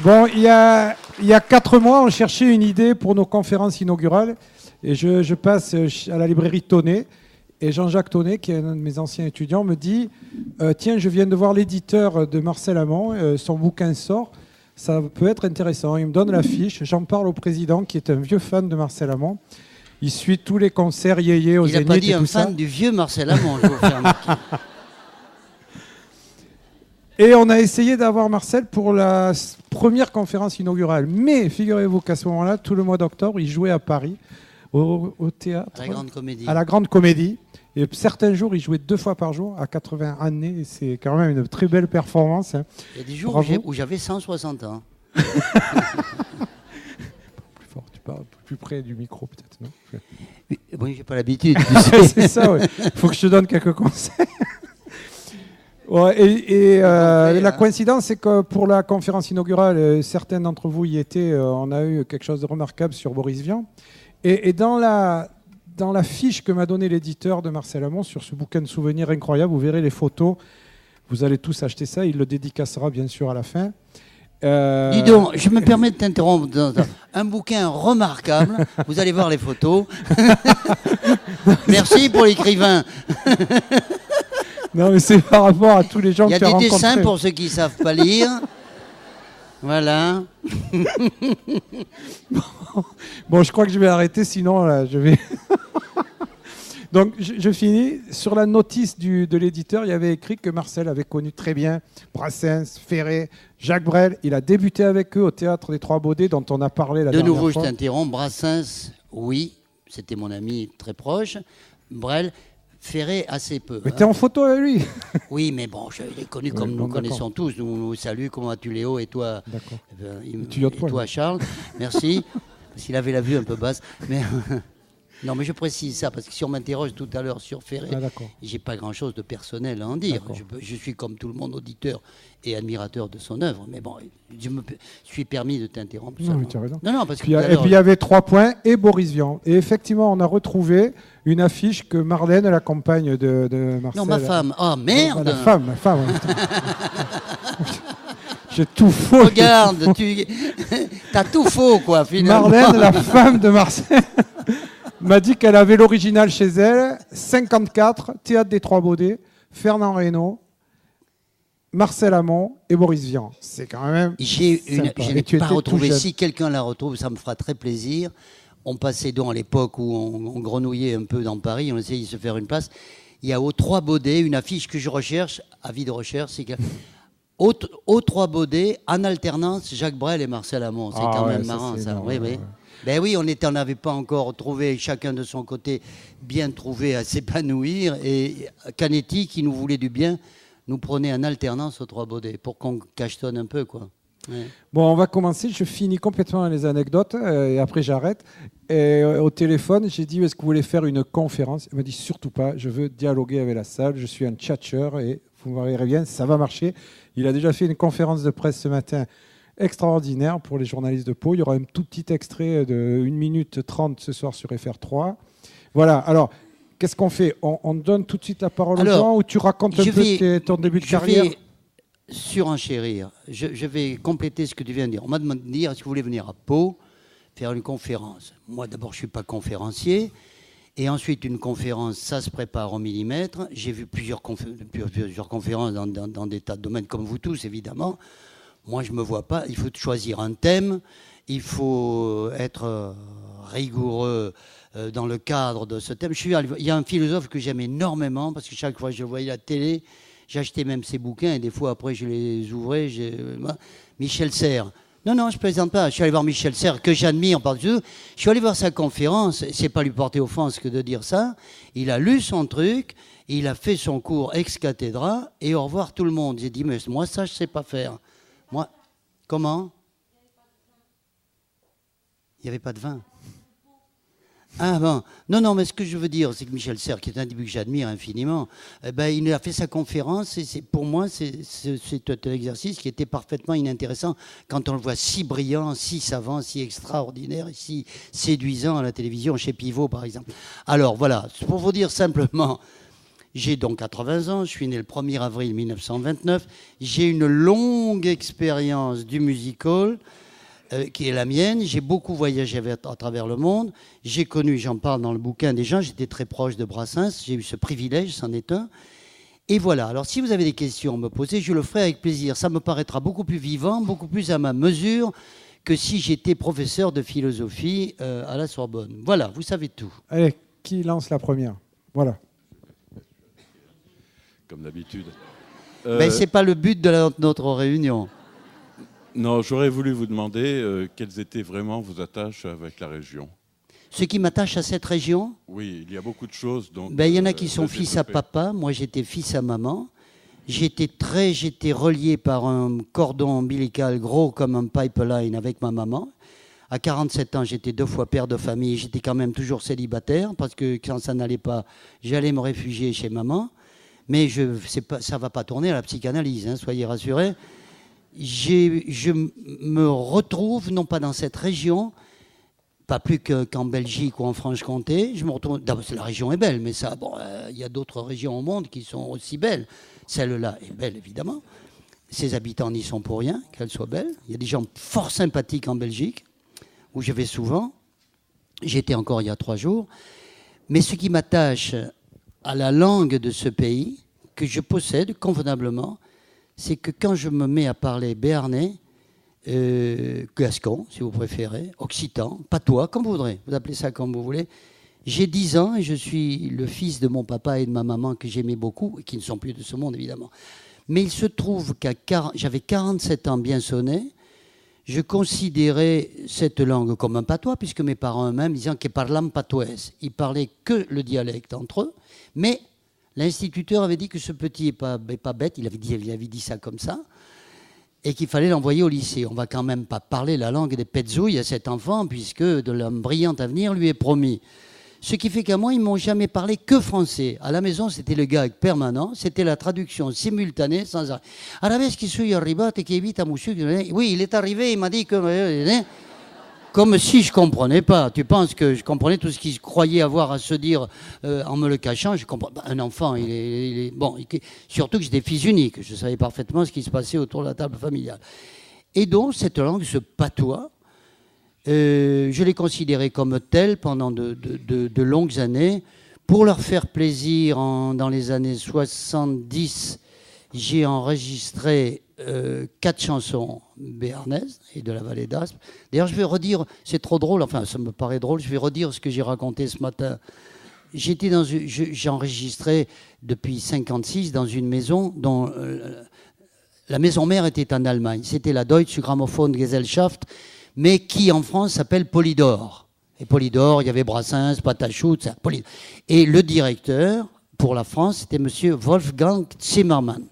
Bon, il y a 4 mois, on cherchait une idée pour nos conférences inaugurales. Et je passe à la librairie Tonnet. Et Jean-Jacques Tonnet, qui est un de mes anciens étudiants, me dit tiens, je viens de voir l'éditeur de Marcel Amont, son bouquin sort, ça peut être intéressant. Il me donne l'affiche, j'en parle au président, qui est un vieux fan de Marcel Amont. Il suit tous les concerts yéyé aux Zénith et tout ça. Il n'a pas dit un fan du vieux Marcel Amont, je vous fais remarquer. Et on a essayé d'avoir Marcel pour la première conférence inaugurale. Mais figurez-vous qu'à ce moment-là, tout le mois d'octobre, il jouait à Paris, au théâtre, à la Grande Comédie. À la Grande Comédie. Et certains jours, il jouait 2 fois par jour à 80 années. Et c'est quand même une très belle performance. Hein. Il y a des jours où j'avais 160 ans. Plus fort, tu parles plus près du micro peut-être, non? Oui, j'ai pas l'habitude. C'est ça, oui. Il faut que je te donne quelques conseils. Ouais, la coïncidence, c'est que pour la conférence inaugurale, certains d'entre vous y étaient, on a eu quelque chose de remarquable sur Boris Vian. Et dans la fiche que m'a donnée l'éditeur de Marcel Amont sur ce bouquin de souvenirs incroyable, vous verrez les photos. Vous allez tous acheter ça. Il le dédicacera bien sûr à la fin. Dis donc, je me permets de t'interrompre. Un bouquin remarquable. Vous allez voir les photos. Merci pour l'écrivain. Non, mais c'est par rapport à tous les gens que tu as rencontrés. Il y a des dessins pour ceux qui ne savent pas lire. Voilà. Bon, je crois que je vais arrêter, sinon là, je vais... Donc, je finis. Sur la notice de l'éditeur, il y avait écrit que Marcel avait connu très bien Brassens, Ferré, Jacques Brel. Il a débuté avec eux au Théâtre des Trois Baudets, dont on a parlé la dernière fois. De nouveau, je t'interromps. Brassens, oui, c'était mon ami très proche. Brel... Ferré, assez peu. Mais t'es en photo avec lui. Oui, mais bon, je l'ai connu comme nous connaissons tous. Nous saluons, comment vas-tu Léo, et toi, toi Charles. Merci, parce qu'il avait la vue un peu basse. Mais non, mais je précise ça, parce que si on m'interroge tout à l'heure sur Ferré, j'ai pas grand-chose de personnel à en dire. Je suis comme tout le monde auditeur et admirateur de son œuvre. Mais bon, je me suis permis de t'interrompre. Non, mais tu as raison. Non, parce que et puis il y avait 3 points et Boris Vian. Et effectivement, on a retrouvé une affiche que Marlène, la compagne de Marcel... Non, ma femme. Oh, merde. Ma femme. J'ai tout faux. Regarde, t'as tout faux, quoi, finalement. Marlène, la femme de Marcel, m'a dit qu'elle avait l'original chez elle. 54, Théâtre des Trois Baudets, Fernand Reynaud, Marcel Amont et Boris Vian. C'est quand même... Je n'ai pas retrouvé. Si quelqu'un la retrouve, ça me fera très plaisir. On passait donc à l'époque où on grenouillait un peu dans Paris, on essayait de se faire une place. Il y a aux Trois Baudets une affiche que je recherche, avis de recherche, c'est que aux Trois Baudets, en alternance, Jacques Brel et Marcel Amont. C'est quand même marrant, ça. Oui. Ben oui, on n'avait pas encore trouvé, chacun de son côté, bien trouvé à s'épanouir. Et Canetti, qui nous voulait du bien, nous prenait en alternance aux Trois Baudets pour qu'on cachetonne un peu, quoi. Ouais. Bon, on va commencer. Je finis complètement les anecdotes et après j'arrête. Et au téléphone, j'ai dit est-ce que vous voulez faire une conférence? Il m'a dit surtout pas. Je veux dialoguer avec la salle. Je suis un tchatcheur et vous verrez bien, ça va marcher. Il a déjà fait une conférence de presse ce matin extraordinaire pour les journalistes de Pau. Il y aura un tout petit extrait de 1 minute 30 ce soir sur FR3. Voilà. Alors, qu'est-ce qu'on fait? On donne tout de suite la parole aux gens ou tu racontes un peu ton début de carrière? Surenchérir. Je vais compléter ce que tu viens de dire. On m'a demandé de dire si vous voulez venir à Pau faire une conférence. Moi, d'abord, je ne suis pas conférencier. Et ensuite, une conférence, ça se prépare au millimètre. J'ai vu plusieurs conférences dans des tas de domaines, comme vous tous, évidemment. Moi, je ne me vois pas. Il faut choisir un thème. Il faut être rigoureux dans le cadre de ce thème. Il y a un philosophe que j'aime énormément, parce que chaque fois que je voyais la télé, j'achetais même ses bouquins, et des fois, après, je les ouvrais. Michel Serres. Non, je ne plaisante pas. Je suis allé voir Michel Serres, que j'admire par-dessus. Je suis allé voir sa conférence. C'est pas lui porter offense que de dire ça. Il a lu son truc, il a fait son cours ex cathedra, et au revoir tout le monde. J'ai dit, mais moi, ça, je ne sais pas faire. Moi, comment? Il n'y avait pas de vin. Ah bon, non, mais ce que je veux dire, c'est que Michel Serres, qui est un début que j'admire infiniment, il a fait sa conférence, et pour moi, c'est un exercice qui était parfaitement inintéressant quand on le voit si brillant, si savant, si extraordinaire, et si séduisant à la télévision, chez Pivot, par exemple. Alors, voilà, pour vous dire simplement, J'ai donc 80 ans, je suis né le 1er avril 1929. J'ai une longue expérience du music hall qui est la mienne. J'ai beaucoup voyagé à travers le monde. J'ai connu, j'en parle dans le bouquin des gens, j'étais très proche de Brassens. J'ai eu ce privilège, c'en est un. Et voilà, alors si vous avez des questions à me poser, je le ferai avec plaisir. Ça me paraîtra beaucoup plus vivant, beaucoup plus à ma mesure que si j'étais professeur de philosophie à la Sorbonne. Voilà, vous savez tout. Allez, qui lance la première? Voilà. Comme d'habitude. Mais ce n'est pas le but de notre réunion. Non, j'aurais voulu vous demander quelles étaient vraiment vos attaches avec la région. Ce qui m'attache à cette région? Oui, il y a beaucoup de choses. Il y en a qui sont fils à papa. Moi, j'étais fils à maman. J'étais relié par un cordon ombilical gros comme un pipeline avec ma maman. À 47 ans, j'étais 2 fois père de famille. J'étais quand même toujours célibataire parce que quand ça n'allait pas, j'allais me réfugier chez maman. Mais ça ne va pas tourner à la psychanalyse, hein, soyez rassurés. Je me retrouve, non pas dans cette région, pas plus qu'en Belgique ou en Franche-Comté. Je me retrouve. La région est belle, mais ça, bon, y a d'autres régions au monde qui sont aussi belles. Celle-là est belle, évidemment. Ses habitants n'y sont pour rien, qu'elle soit belle. Il y a des gens fort sympathiques en Belgique, où je vais souvent. J'étais encore il y a 3 jours. Mais ce qui m'attache à la langue de ce pays, que je possède convenablement, c'est que quand je me mets à parler béarnais, gascon, si vous préférez, occitan, patois, comme vous voudrez, vous appelez ça comme vous voulez. J'ai 10 ans et je suis le fils de mon papa et de ma maman que j'aimais beaucoup, et qui ne sont plus de ce monde, évidemment. Mais il se trouve j'avais 47 ans bien sonnés, je considérais cette langue comme un patois, puisque mes parents eux-mêmes disaient qu'ils parlaient patois. Ils parlaient que le dialecte entre eux, mais l'instituteur avait dit que ce petit n'est pas bête, il avait dit ça comme ça, et qu'il fallait l'envoyer au lycée. On ne va quand même pas parler la langue des petzouilles à cet enfant, puisque de un brillant avenir lui est promis. Ce qui fait qu'à moi, ils ne m'ont jamais parlé que français. À la maison, c'était le gag permanent, c'était la traduction simultanée sans arrêt. Oui, il est arrivé, il m'a dit que... Comme si je ne comprenais pas. Tu penses que je comprenais tout ce qu'il croyait avoir à se dire en me le cachant? Je comprends. Un enfant, surtout que j'étais fils unique. Je savais parfaitement ce qui se passait autour de la table familiale. Et donc, cette langue, ce patois, je l'ai considéré comme tel pendant de longues années. Pour leur faire plaisir, dans les années 70, j'ai enregistré 4 chansons béarnaises et de la vallée d'Aspe. D'ailleurs, je vais redire, c'est trop drôle, enfin ça me paraît drôle, je vais redire ce que j'ai raconté ce matin. J'ai enregistré depuis 1956 dans une maison dont la maison mère était en Allemagne. C'était la Deutsche Grammophon Gesellschaft, mais qui en France s'appelle Polydor. Et Polydor, il y avait Brassens, Patachou, ça, Polydor. Et le directeur pour la France, c'était monsieur Wolfgang Zimmermann,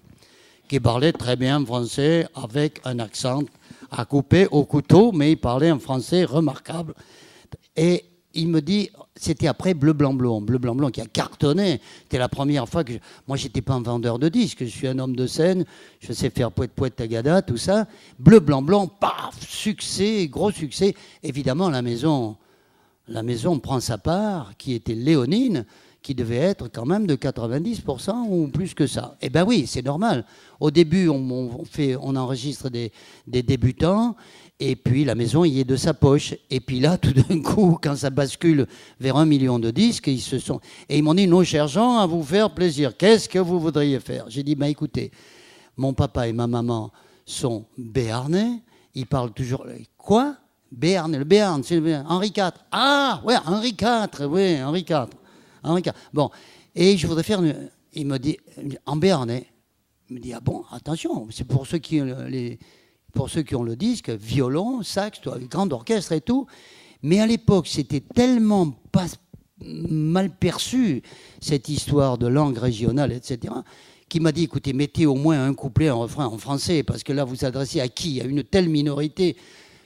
qui parlait très bien français avec un accent à couper au couteau, mais il parlait un français remarquable. Et il me dit, c'était après Bleu Blanc Blond. Bleu Blanc Blond qui a cartonné. C'était la première fois que... Moi, je n'étais pas un vendeur de disques, je suis un homme de scène, je sais faire Poète Poète Tagada, tout ça. Bleu Blanc Blond, paf, succès, gros succès. Évidemment, la maison prend sa part, qui était léonine, qui devait être quand même de 90% ou plus que ça. Eh bien oui, c'est normal. Au début, on enregistre des débutants, et puis la maison y est de sa poche. Et puis là, tout d'un coup, quand ça bascule vers 1 million de disques, et ils m'ont dit, nous cherchons à vous faire plaisir. Qu'est-ce que vous voudriez faire? J'ai dit, écoutez, mon papa et ma maman sont béarnais, ils parlent toujours... Quoi? Béarn, le Béarn, c'est le Béarn. Henri IV. Ah, ouais, Henri IV, oui, Henri IV. Bon, et je voudrais faire... Il me dit, en béarnais. Il me dit, ah bon, attention, c'est pour ceux qui ont le disque, violon, sax, grand orchestre et tout. Mais à l'époque, c'était tellement pas mal perçu, cette histoire de langue régionale, etc., qui m'a dit, écoutez, mettez au moins un couplet, un refrain en français, parce que là, vous adressez à qui? À une telle minorité.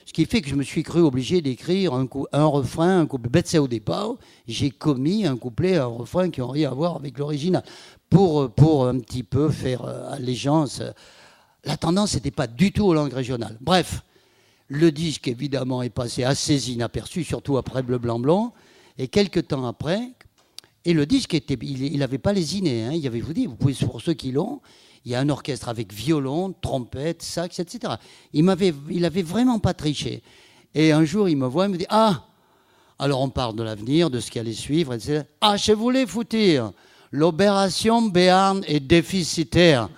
Ce qui fait que je me suis cru obligé d'écrire un refrain, un couplet. Bête, c'est au départ, j'ai commis un couplet, un refrain qui n'ont rien à voir avec l'original, pour un petit peu faire allégeance. La tendance n'était pas du tout aux langues régionales. Bref, le disque, évidemment, est passé assez inaperçu, surtout après Bleu Blanc Blond. Et quelques temps après, Et le disque, il n'avait pas lésiné. Hein. Il y avait, je vous dis, pour ceux qui l'ont, il y a un orchestre avec violon, trompette, sax, etc. Il avait vraiment pas triché. Et un jour, il me voit, il me dit « Ah !» Alors on parle de l'avenir, de ce qui allait suivre, etc. « Ah, je voulais vous dire, l'opération Béarn est déficitaire. »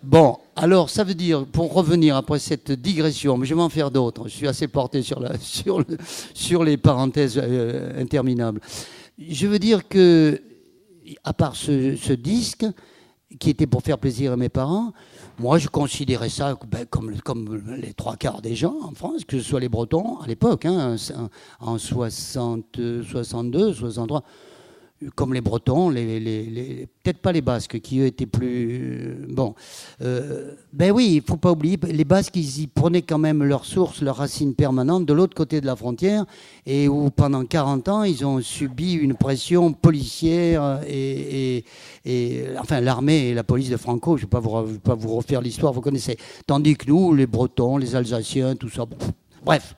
Bon, alors ça veut dire, pour revenir après cette digression, mais je vais en faire d'autres, je suis assez porté sur les parenthèses interminables. Je veux dire que, à part ce disque, qui était pour faire plaisir à mes parents, moi je considérais ça comme les trois quarts des gens en France, que ce soit les Bretons à l'époque, hein, en 62, 63, comme les Bretons, peut-être pas les Basques, qui eux étaient plus... bon, ben oui, il ne faut pas oublier, les Basques, ils y prenaient quand même leur source, leur racine permanente de l'autre côté de la frontière, et où pendant 40 ans, ils ont subi une pression policière, enfin l'armée et la police de Franco, je ne vais pas vous refaire l'histoire, vous connaissez. Tandis que nous, les Bretons, les Alsaciens, tout ça... Bref,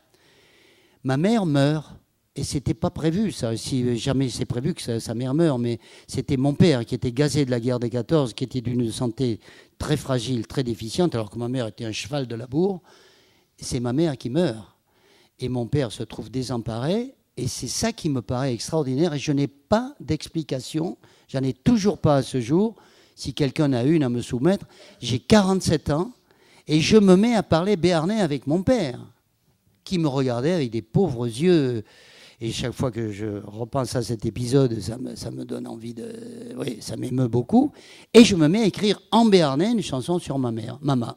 ma mère meurt. Et c'était pas prévu, ça. Si jamais c'est prévu que sa mère meure, mais c'était mon père qui était gazé de la guerre des 14, qui était d'une santé très fragile, très déficiente, alors que ma mère était un cheval de labour. C'est ma mère qui meurt. Et mon père se trouve désemparé. Et c'est ça qui me paraît extraordinaire. Et je n'ai pas d'explication. J'en ai toujours pas à ce jour. Si quelqu'un a une à me soumettre, j'ai 47 ans et je me mets à parler béarnais avec mon père, qui me regardait avec des pauvres yeux. Et chaque fois que je repense à cet épisode, ça me donne envie de... Oui, ça m'émeut beaucoup. Et je me mets à écrire en béarnais une chanson sur ma mère, Mama.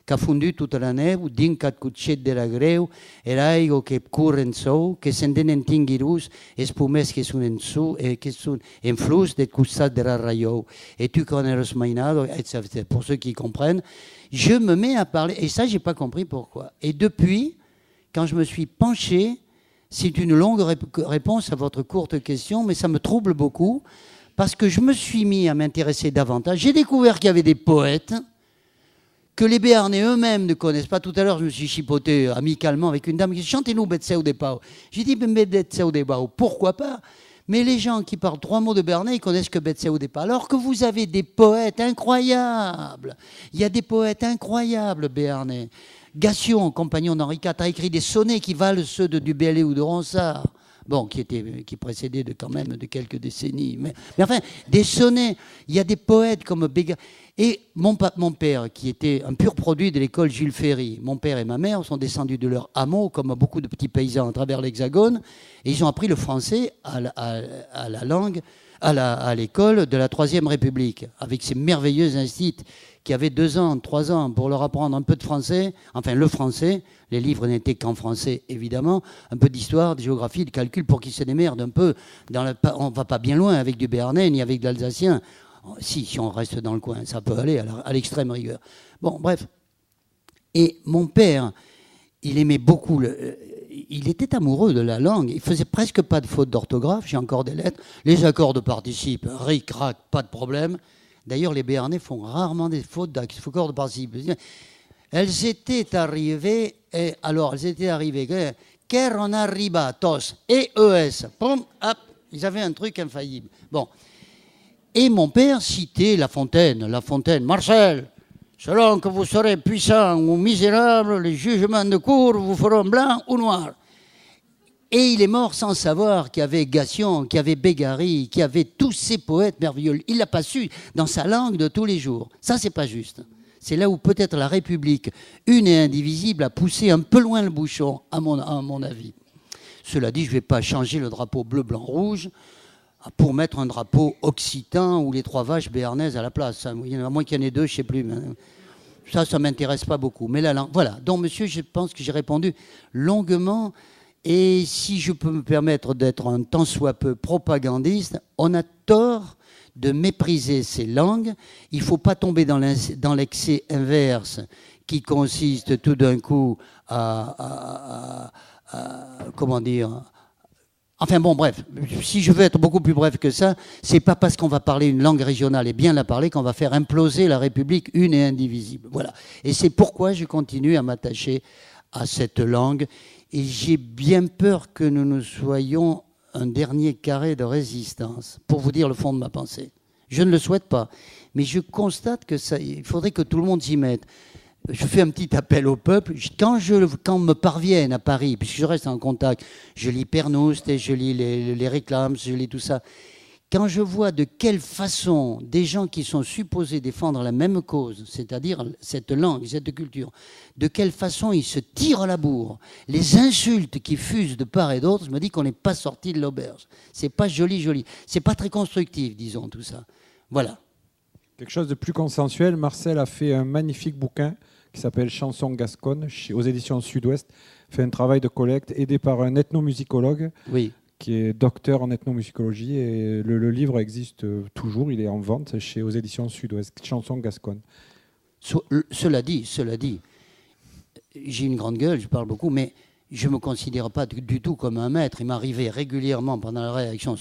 Qu'a fondu toute la neu, dincat cutxet de la greu, eraigo que curren sou, que senden en tinguirus, espumes que són en su, que són en flux de costat de la raiou. Et tu connais mainado, etc. Pour ceux qui comprennent, je me mets à parler. Et ça, j'ai pas compris pourquoi. Et depuis, quand je me suis penché... C'est une longue réponse à votre courte question, mais ça me trouble beaucoup parce que je me suis mis à m'intéresser davantage. J'ai découvert qu'il y avait des poètes que les Béarnais eux-mêmes ne connaissent pas. Tout à l'heure, je me suis chipoté amicalement avec une dame qui dit « Chantez-nous Betseu de Pau ». J'ai dit « Betseu de Pau ». Pourquoi pas ? Mais les gens qui parlent 3 mots de Béarnais, ils connaissent que Betseu de Pau. Alors que vous avez des poètes incroyables. Il y a des poètes incroyables Béarnais. Gassion, compagnon d'Henri IV, a écrit des sonnets qui valent ceux de Du Bellay ou de Ronsard, bon, qui précédaient quand même de quelques décennies. Mais enfin, des sonnets, il y a des poètes comme Béga. Et mon père, qui était un pur produit de l'école Jules Ferry, mon père et ma mère sont descendus de leur hameau, comme beaucoup de petits paysans à travers l'Hexagone, et ils ont appris le français à la langue, à l'école de la Troisième République, avec ces merveilleux instituts qui avaient 2 ans, 3 ans pour leur apprendre un peu de français, enfin le français, les livres n'étaient qu'en français évidemment, un peu d'histoire, de géographie, de calcul pour qu'ils se démerdent un peu. On ne va pas bien loin avec du béarnais ni avec de l'alsacien. Si on reste dans le coin, ça peut aller à l'extrême rigueur. Bon, bref. Et mon père, il aimait beaucoup, il était amoureux de la langue, il faisait presque pas de fautes d'orthographe, j'ai encore des lettres, les accords de participe, ric-rac, pas de problème. D'ailleurs, les Béarnais font rarement des fautes d'accords de participe. Elles étaient arrivées, car on arriba, tos, ES, pom, hop, ils avaient un truc infaillible. Bon. Et mon père citait La Fontaine, Marcel, selon que vous serez puissant ou misérable, les jugements de cour vous feront blanc ou noir. Et il est mort sans savoir qu'il y avait Gassion, qu'il y avait Bégari, qu'il y avait tous ces poètes merveilleux. Il l'a pas su dans sa langue de tous les jours. Ça, c'est pas juste. C'est là où peut-être la République, une et indivisible, a poussé un peu loin le bouchon, à mon avis. Cela dit, je ne vais pas changer le drapeau bleu, blanc, rouge pour mettre un drapeau occitan ou les 3 vaches béarnaises à la place. À moins qu'il y en ait 2, je ne sais plus. Mais ça ne m'intéresse pas beaucoup. Mais la langue, voilà. Donc, monsieur, je pense que j'ai répondu longuement. Et si je peux me permettre d'être un tant soit peu propagandiste, on a tort de mépriser ces langues. Il ne faut pas tomber dans l'excès inverse qui consiste tout d'un coup à comment dire... Enfin bon, bref, si je veux être beaucoup plus bref que ça, c'est pas parce qu'on va parler une langue régionale et bien la parler qu'on va faire imploser la République une et indivisible. Voilà. Et c'est pourquoi je continue à m'attacher à cette langue. Et j'ai bien peur que nous soyons un dernier carré de résistance, pour vous dire le fond de ma pensée. Je ne le souhaite pas, mais je constate que il faudrait que tout le monde s'y mette. Je fais un petit appel au peuple. Quand me parviennent à Paris, puisque je reste en contact, je lis Pernoust et je lis les réclames, je lis tout ça. Quand je vois de quelle façon des gens qui sont supposés défendre la même cause, c'est-à-dire cette langue, cette culture, de quelle façon ils se tirent à la bourre, les insultes qui fusent de part et d'autre, je me dis qu'on n'est pas sorti de l'auberge. C'est pas joli. C'est pas très constructif, disons, tout ça. Voilà. Quelque chose de plus consensuel, Marcel a fait un magnifique bouquin qui s'appelle Chansons gasconnes, aux éditions Sud-Ouest, fait un travail de collecte aidé par un ethnomusicologue. Oui. Qui est docteur en ethnomusicologie, et le livre existe toujours, il est en vente aux éditions Sud-Ouest, Chansons gasconnes. Cela dit, j'ai une grande gueule, je parle beaucoup, mais je ne me considère pas du tout comme un maître. Il m'arrivait régulièrement, pendant la réaction,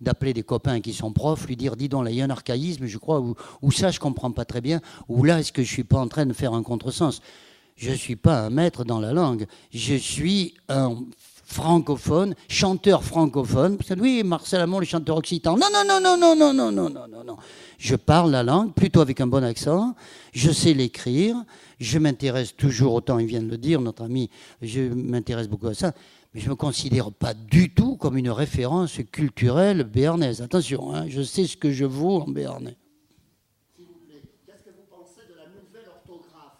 d'appeler des copains qui sont profs, lui dire, dis donc, là, il y a un archaïsme, je crois, ou ça, je ne comprends pas très bien, ou là, est-ce que je ne suis pas en train de faire un contresens? Je ne suis pas un maître dans la langue, je suis un francophone, chanteur francophone. Oui, Marcel Amont, le chanteur occitan. Non. Je parle la langue, plutôt avec un bon accent. Je sais l'écrire. Je m'intéresse toujours, autant il vient de le dire, notre ami, je m'intéresse beaucoup à ça. Mais je ne me considère pas du tout comme une référence culturelle béarnaise. Attention, hein, je sais ce que je vaux en béarnais. S'il vous plaît, qu'est-ce que vous pensez de la nouvelle orthographe?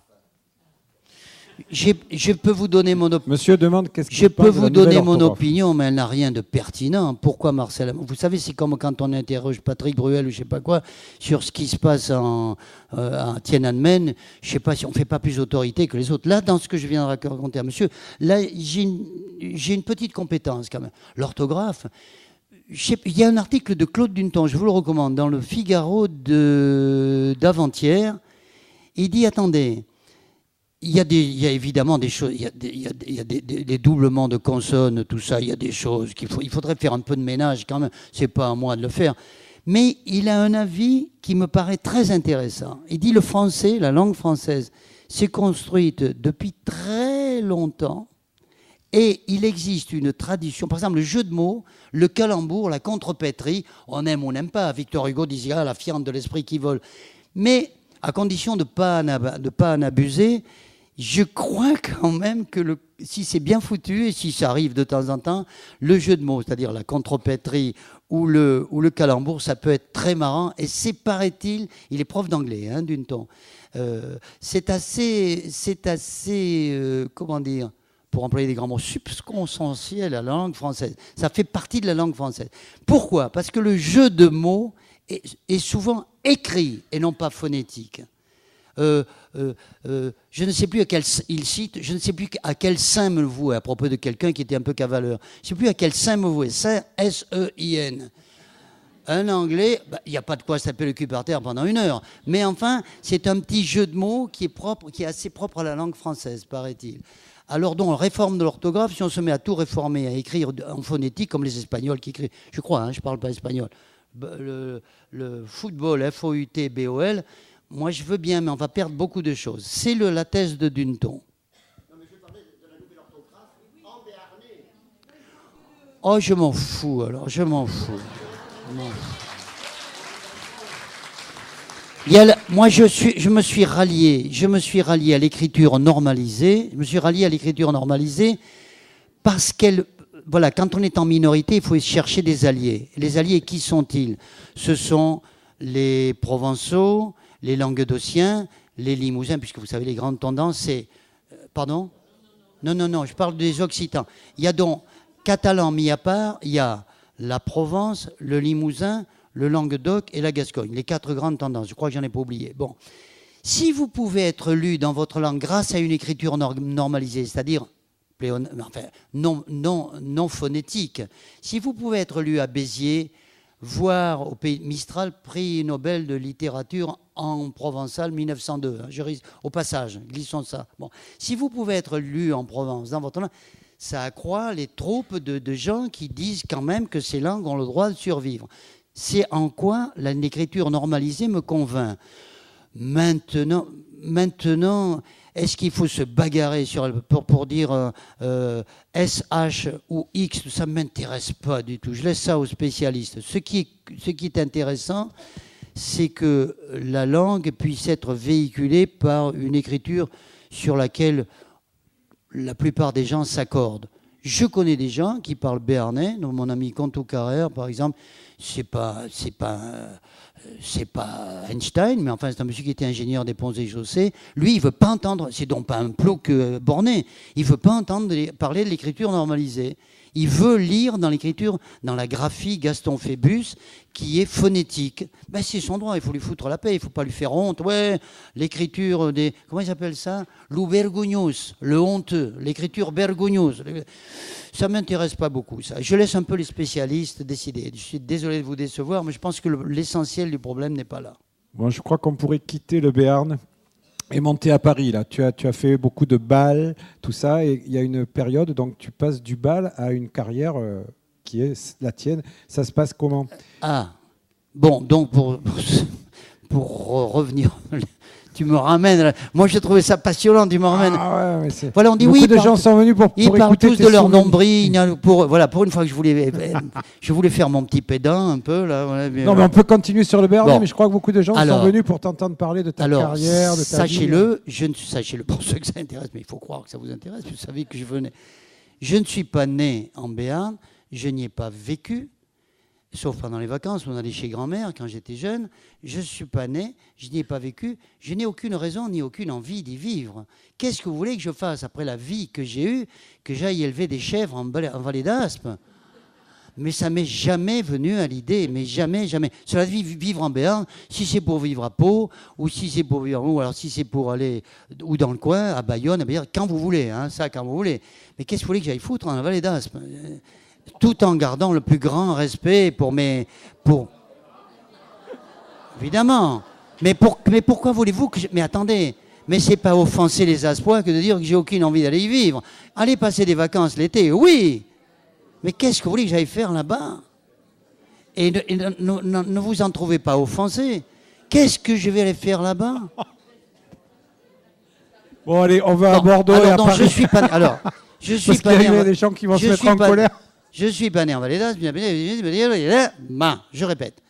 Je peux vous donner mon opinion. Monsieur demande qu'est-ce que Je peux vous donner mon opinion, mais elle n'a rien de pertinent. Pourquoi Marcel? Vous savez, c'est comme quand on interroge Patrick Bruel ou je ne sais pas quoi sur ce qui se passe à Tiananmen. Je ne sais pas si on ne fait pas plus autorité que les autres. Là, dans ce que je viens de raconter à monsieur, là, j'ai une petite compétence quand même. L'orthographe. Il y a un article de Claude Dunton, je vous le recommande, dans le Figaro d'avant-hier. Il dit, attendez, il y a évidemment des choses, il y a des doublements de consonnes, tout ça, il y a des choses il faudrait faire un peu de ménage quand même, c'est pas à moi de le faire. Mais il a un avis qui me paraît très intéressant. Il dit le français, la langue française, s'est construite depuis très longtemps et il existe une tradition, par exemple le jeu de mots, le calembour, la contrepétrie, on aime ou on n'aime pas. Victor Hugo disait la fiente de l'esprit qui vole. Mais à condition de ne pas en abuser, je crois quand même que si c'est bien foutu, et si ça arrive de temps en temps, le jeu de mots, c'est-à-dire la contrepétrie ou le calembour, ça peut être très marrant. Et c'est, paraît-il, il est prof d'anglais, hein, Dunton. C'est assez comment dire, pour employer des grands mots, subconscientiel à la langue française. Ça fait partie de la langue française. Pourquoi? Parce que le jeu de mots est souvent écrit et non pas phonétique. Je ne sais plus il cite, je ne sais plus à quel saint me vouer, à propos de quelqu'un qui était un peu cavaleur. Je ne sais plus à quel saint me vouer. Saint, S-E-I-N. Un anglais, il n'y a pas de quoi se taper le cul par terre pendant 1 heure. Mais enfin, c'est un petit jeu de mots qui est assez propre à la langue française, paraît-il. Alors donc, réforme de l'orthographe, si on se met à tout réformer, à écrire en phonétique, comme les Espagnols qui écrivent, je crois, hein, je ne parle pas espagnol, le football, F-O-U-T-B-O-L, moi je veux bien, mais on va perdre beaucoup de choses. C'est la thèse de Dunton. Non, mais je parlais de la nouvelle orthographe en béarnais. Oh, je m'en fous, alors, je m'en fous. Moi, je me suis rallié à l'écriture normalisée. Je me suis rallié à l'écriture normalisée parce voilà, quand on est en minorité, il faut chercher des alliés. Les alliés, qui sont-ils? Ce sont les Provençaux, les Languedociens, les Limousins, puisque vous savez, les grandes tendances, c'est... Pardon? Non, je parle des Occitans. Il y a donc, catalan mis à part, il y a la Provence, le Limousin, le Languedoc et la Gascogne. Les 4 grandes tendances. Je crois que j'en ai pas oublié. Bon. Si vous pouvez être lu dans votre langue grâce à une écriture normalisée, c'est-à-dire non phonétique, si vous pouvez être lu à Béziers, voire au pays Mistral, prix Nobel de littérature en provençal 1902. Au passage, glissons ça. Bon. Si vous pouvez être lu en Provence dans votre langue, ça accroît les troupes de gens qui disent quand même que ces langues ont le droit de survivre. C'est en quoi l'écriture normalisée me convainc. Maintenant, maintenant, est-ce qu'il faut se bagarrer pour dire SH ou X? Ça ne m'intéresse pas du tout. Je laisse ça aux spécialistes. Ce qui est intéressant, c'est que la langue puisse être véhiculée par une écriture sur laquelle la plupart des gens s'accordent. Je connais des gens qui parlent béarnais, donc mon ami Conto Carrère, par exemple, c'est pas Einstein, mais enfin c'est un monsieur qui était ingénieur des ponts et chaussées. Lui, il veut pas entendre, c'est donc pas un plouc borné, il veut pas entendre parler de l'écriture normalisée. Il veut lire dans l'écriture, dans la graphie Gaston Phébus, qui est phonétique. Ben, c'est son droit, il faut lui foutre la paix, il ne faut pas lui faire honte. Ouais, l'écriture des... Comment ils appellent ça? L'oubergonius, le honteux, l'écriture bergonius. Ça ne m'intéresse pas beaucoup, ça. Je laisse un peu les spécialistes décider. Je suis désolé de vous décevoir, mais je pense que l'essentiel du problème n'est pas là. Bon, je crois qu'on pourrait quitter le Béarn et monter à Paris. Là. Tu as fait beaucoup de bals, tout ça, et il y a une période, donc tu passes du bal à une carrière qui est la tienne. Ça se passe comment? Ah, bon, donc pour revenir... Tu me ramènes. Là. Moi, j'ai trouvé ça passionnant. Tu me ramènes. Ah ouais, mais voilà, on dit beaucoup oui. De gens sont venus pour ils parlent écouter tous de leur souvenirs. nombril. Pour une fois que je voulais faire mon petit pédant un peu là. Voilà, non, mais on peut continuer sur le Béarn, bon. Mais je crois que beaucoup de gens sont venus pour t'entendre parler de ta carrière, de ta sachez-le, sachez-le pour ceux que ça intéresse, mais il faut croire que ça vous intéresse. Vous savez que je venais. Je ne suis pas né en Béarn. Je n'y ai pas vécu. Sauf pendant les vacances, on allait chez grand-mère quand j'étais jeune. Je ne suis pas né, je n'y ai pas vécu. Je n'ai aucune raison ni aucune envie d'y vivre. Qu'est-ce que vous voulez que je fasse après la vie que j'ai eue, que j'aille élever des chèvres en vallée d'Aspe? Mais ça m'est jamais venu à l'idée, mais jamais, jamais. Cela dit, vivre en Béarn, si c'est pour vivre à Pau, ou si c'est pour vivre, ou alors si c'est pour aller ou dans le coin, à Bayonne, quand vous voulez, hein, ça quand vous voulez. Mais qu'est-ce que vous voulez que j'aille foutre en vallée d'Aspe? Tout en gardant le plus grand respect pour mes... Évidemment. Mais pourquoi voulez-vous que... Mais attendez, mais c'est pas offenser les Aspois que de dire que j'ai aucune envie d'aller y vivre. Allez passer des vacances l'été, oui. Mais qu'est-ce que vous voulez que j'aille faire là-bas? Et ne vous en trouvez pas offensé. Qu'est-ce que je vais aller faire là-bas? Bon, allez, on va à Bordeaux et à Paris. Je suis pas... Alors, je suis parce pas... qu'il y a des gens qui vont se mettre en colère. Je ne suis pas né en Vallée d'Aspe, je répète.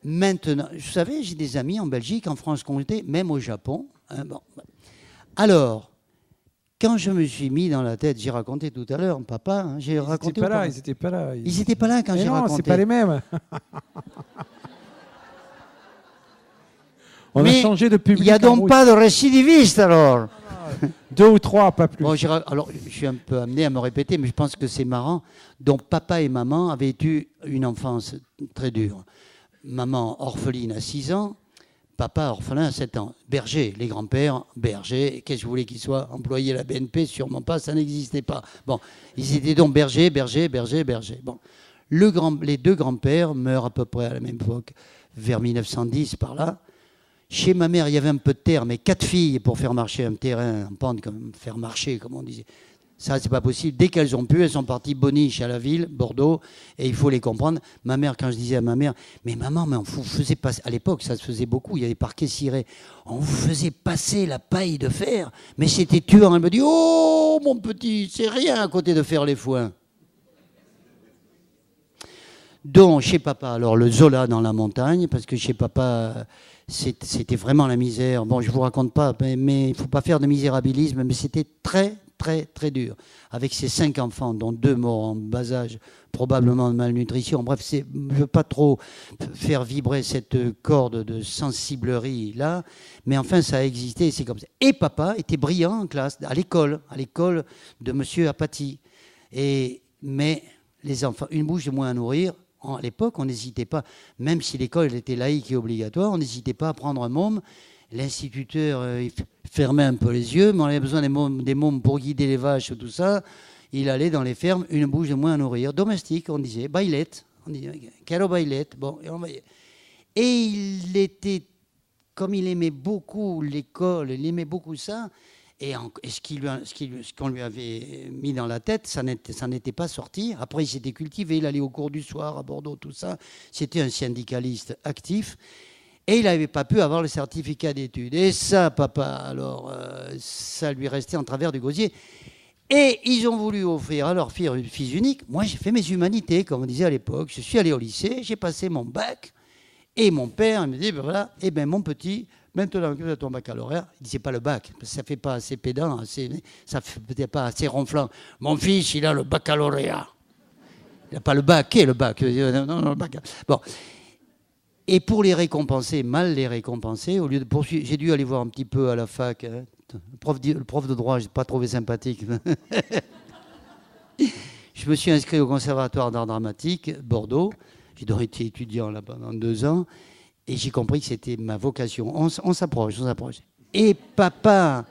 Maintenant, vous savez, j'ai des amis en Belgique, en France-Comté, même au Japon. Hein, bon. Alors, quand je me suis mis dans la tête, j'ai raconté tout à l'heure, papa, hein, j'ai raconté... Ils n'étaient pas là. Ils n'étaient pas là quand j'ai raconté. Non, c'est pas les mêmes. On a changé de public. Il n'y a donc pas de récidiviste alors. 2 ou 3, pas plus. Bon, alors, je suis un peu amené à me répéter, mais je pense que c'est marrant. Donc, papa et maman avaient eu une enfance très dure. Maman orpheline à 6 ans, papa orphelin à 7 ans. Berger, les grands-pères, berger. Qu'est-ce que vous voulez qu'ils soient employés à la BNP? Sûrement pas, ça n'existait pas. Bon, ils étaient donc berger. Bon, les deux grands-pères meurent à peu près à la même époque, vers 1910 par là. Chez ma mère, il y avait un peu de terre, mais 4 filles pour faire marcher un terrain en pente, faire marcher, comme on disait. Ça, c'est pas possible. Dès qu'elles ont pu, elles sont parties boniches à la ville, Bordeaux, et il faut les comprendre. Ma mère, quand je disais à ma mère, mais maman, mais on vous faisait passer, à l'époque, ça se faisait beaucoup, il y avait parquet ciré, on vous faisait passer la paille de fer, mais c'était tuant. Elle me dit, oh, mon petit, c'est rien à côté de faire les foins. Donc, chez papa, alors le Zola dans la montagne, parce que chez papa... C'était vraiment la misère. Bon, je ne vous raconte pas, mais il ne faut pas faire de misérabilisme, mais c'était très, très, très dur. Avec ses 5 enfants, dont 2 morts en bas âge, probablement de malnutrition. Bref, je ne veux pas trop faire vibrer cette corde de sensiblerie-là, mais enfin, ça a existé, c'est comme ça. Et papa était brillant en classe, à l'école de monsieur Apathy. Mais les enfants, une bouche de moins à nourrir. À l'époque, on n'hésitait pas, même si l'école était laïque et obligatoire, on n'hésitait pas à prendre un môme. L'instituteur il fermait un peu les yeux, mais on avait besoin des mômes pour guider les vaches, tout ça. Il allait dans les fermes, une bouche de moins à nourrir. Domestique, on disait, bailette. On disait, quelle bailette. Bon, et il était, comme il aimait beaucoup l'école, il aimait beaucoup ça, et ce qu'on lui avait mis dans la tête, ça n'était pas sorti. Après, il s'était cultivé, il allait au cours du soir à Bordeaux, tout ça. C'était un syndicaliste actif. Et il n'avait pas pu avoir le certificat d'études. Et ça, papa, alors, ça lui restait en travers du gosier. Et ils ont voulu offrir à leur fils unique. Moi, j'ai fait mes humanités, comme on disait à l'époque. Je suis allé au lycée, j'ai passé mon bac. Et mon père, il me dit, ben voilà, eh ben mon petit, maintenant que tu as ton baccalauréat, il ne disait pas le bac, parce que ça ne fait pas assez pédant, ça ne fait peut-être pas assez ronflant. Mon fils, il a le baccalauréat. Il n'a pas le bac, qu'est le bac? Non, le bac. Bon. Et pour les récompenser, mal les récompenser, au lieu de poursuivre, j'ai dû aller voir un petit peu à la fac. Hein. Le prof de droit, je n'ai pas trouvé sympathique. Je me suis inscrit au Conservatoire d'art dramatique, Bordeaux. J'ai donc été étudiant là pendant 2 ans. Et j'ai compris que c'était ma vocation. On s'approche. Et papa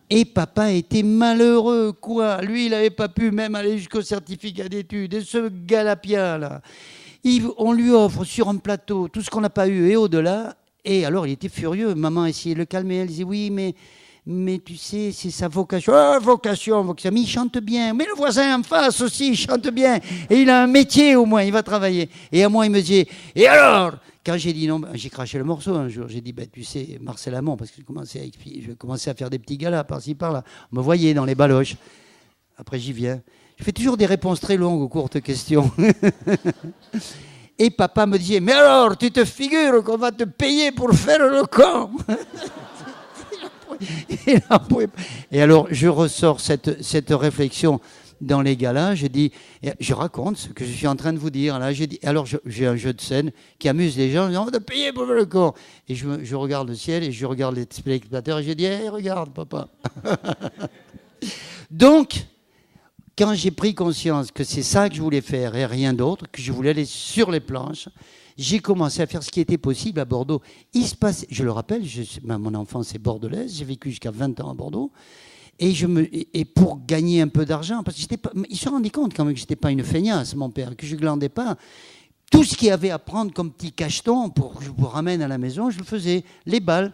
était malheureux, quoi. Lui, il n'avait pas pu même aller jusqu'au certificat d'études. Et ce galapien, là, on lui offre sur un plateau tout ce qu'on n'a pas eu et au-delà. Et alors, il était furieux. Maman essayait de le calmer. Elle disait, oui, mais tu sais, c'est sa vocation. Ah, vocation. Mais il chante bien. Mais le voisin en face aussi, il chante bien. Et il a un métier au moins, il va travailler. Et à moi, il me disait, et alors? Quand j'ai dit non, j'ai craché le morceau un jour. J'ai dit, tu sais, Marcel Amont, parce que je commençais à faire des petits galas par-ci, par-là. On me voyait dans les baloches. Après, j'y viens. Je fais toujours des réponses très longues aux courtes questions. Et papa me disait, mais alors, tu te figures qu'on va te payer pour faire le camp? Et alors, je ressors cette réflexion dans les galas. Je raconte ce que je suis en train de vous dire. Là, alors, j'ai un jeu de scène qui amuse les gens. On va te payer pour faire le camp. Et je regarde le ciel et je regarde les spectateurs et je dis, hey, regarde, papa. Donc, quand j'ai pris conscience que c'est ça que je voulais faire et rien d'autre, que je voulais aller sur les planches, j'ai commencé à faire ce qui était possible à Bordeaux. Il se passe, je le rappelle, mon enfance est bordelaise, j'ai vécu jusqu'à 20 ans à Bordeaux, et pour gagner un peu d'argent, parce que il se rendait compte quand même que je n'étais pas une feignasse, mon père, que je ne glandais pas. Tout ce qu'il y avait à prendre comme petit cacheton pour que je vous ramène à la maison, je le faisais. Les balles,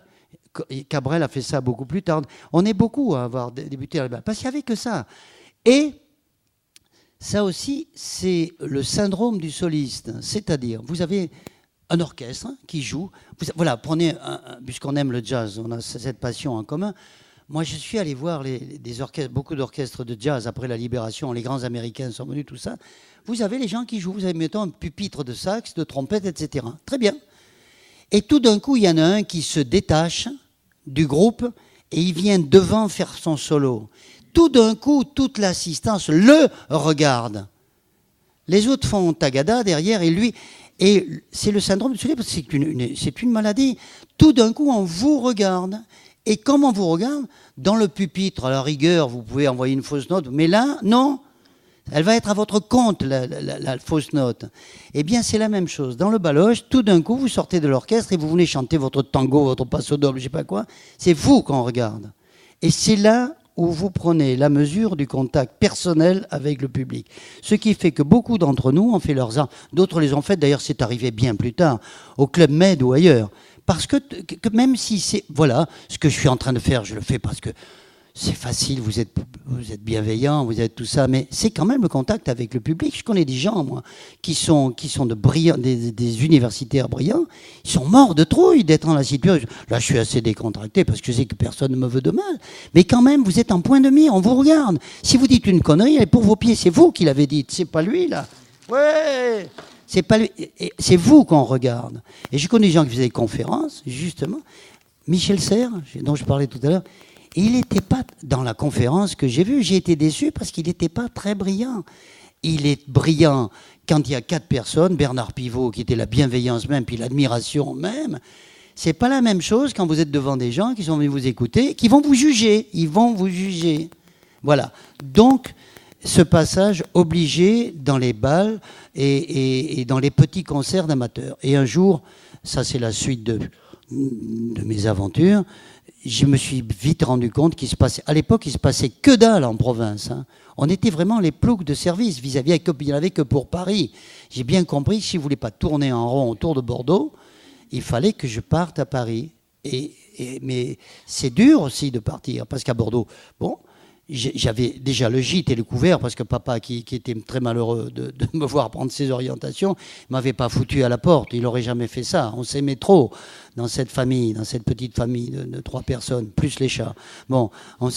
Cabrel a fait ça beaucoup plus tard. On est beaucoup à avoir débuté à la balle, parce qu'il n'y avait que ça. Et ça aussi, c'est le syndrome du soliste. C'est-à-dire, vous avez un orchestre qui joue. Voilà, prenez, puisqu'on aime le jazz, on a cette passion en commun. Moi, je suis allé voir des orchestres, beaucoup d'orchestres de jazz après la Libération. Les grands Américains sont venus, tout ça. Vous avez les gens qui jouent. Vous avez, mettons, un pupitre de sax, de trompette, etc. Très bien. Et tout d'un coup, il y en a un qui se détache du groupe et il vient devant faire son solo. Tout d'un coup, toute l'assistance le regarde. Les autres font tagada derrière et lui... Et c'est le syndrome du soliste, parce que c'est une maladie. Tout d'un coup, on vous regarde. Et comme on vous regarde, dans le pupitre, à la rigueur, vous pouvez envoyer une fausse note. Mais là, non. Elle va être à votre compte, la fausse note. Eh bien, c'est la même chose. Dans le baloche, tout d'un coup, vous sortez de l'orchestre et vous venez chanter votre tango, votre passo doble, je ne sais pas quoi. C'est vous qu'on regarde. Et c'est là où vous prenez la mesure du contact personnel avec le public. Ce qui fait que beaucoup d'entre nous ont fait leurs arts. D'autres les ont fait, d'ailleurs c'est arrivé bien plus tard, au Club Med ou ailleurs. Parce que même si c'est... Voilà, ce que je suis en train de faire, je le fais parce que c'est facile, vous êtes bienveillant, vous êtes tout ça, mais c'est quand même le contact avec le public. Je connais des gens, moi, qui sont de brillants, des universitaires brillants, ils sont morts de trouille d'être dans la situation. Là, je suis assez décontracté parce que je sais que personne ne me veut de mal. Mais quand même, vous êtes en point de mire, on vous regarde. Si vous dites une connerie, elle est pour vos pieds, c'est vous qui l'avez dite, c'est pas lui, là. Ouais, c'est pas lui, c'est vous qu'on regarde. Et je connais des gens qui faisaient des conférences, justement. Michel Serres, dont je parlais tout à l'heure, il n'était pas dans la conférence que j'ai vue. J'ai été déçu parce qu'il n'était pas très brillant. Il est brillant quand il y a 4 personnes. Bernard Pivot, qui était la bienveillance même, puis l'admiration même. C'est pas la même chose quand vous êtes devant des gens qui sont venus vous écouter, qui vont vous juger. Ils vont vous juger. Voilà. Donc, ce passage obligé dans les bals et dans les petits concerts d'amateurs. Et un jour, ça c'est la suite de mes aventures, je me suis vite rendu compte qu'il se passait, à l'époque, il se passait que dalle en province. Hein. On était vraiment les ploucs de service vis-à-vis, il n'y en avait que pour Paris. J'ai bien compris que si je ne voulais pas tourner en rond autour de Bordeaux, il fallait que je parte à Paris. Mais c'est dur aussi de partir, parce qu'à Bordeaux, bon, j'avais déjà le gîte et le couvert, parce que papa, qui était très malheureux de me voir prendre ses orientations, ne m'avait pas foutu à la porte. Il n'aurait jamais fait ça. On s'aimait trop dans cette famille, dans cette petite famille de 3 personnes, plus les chats. Bon, on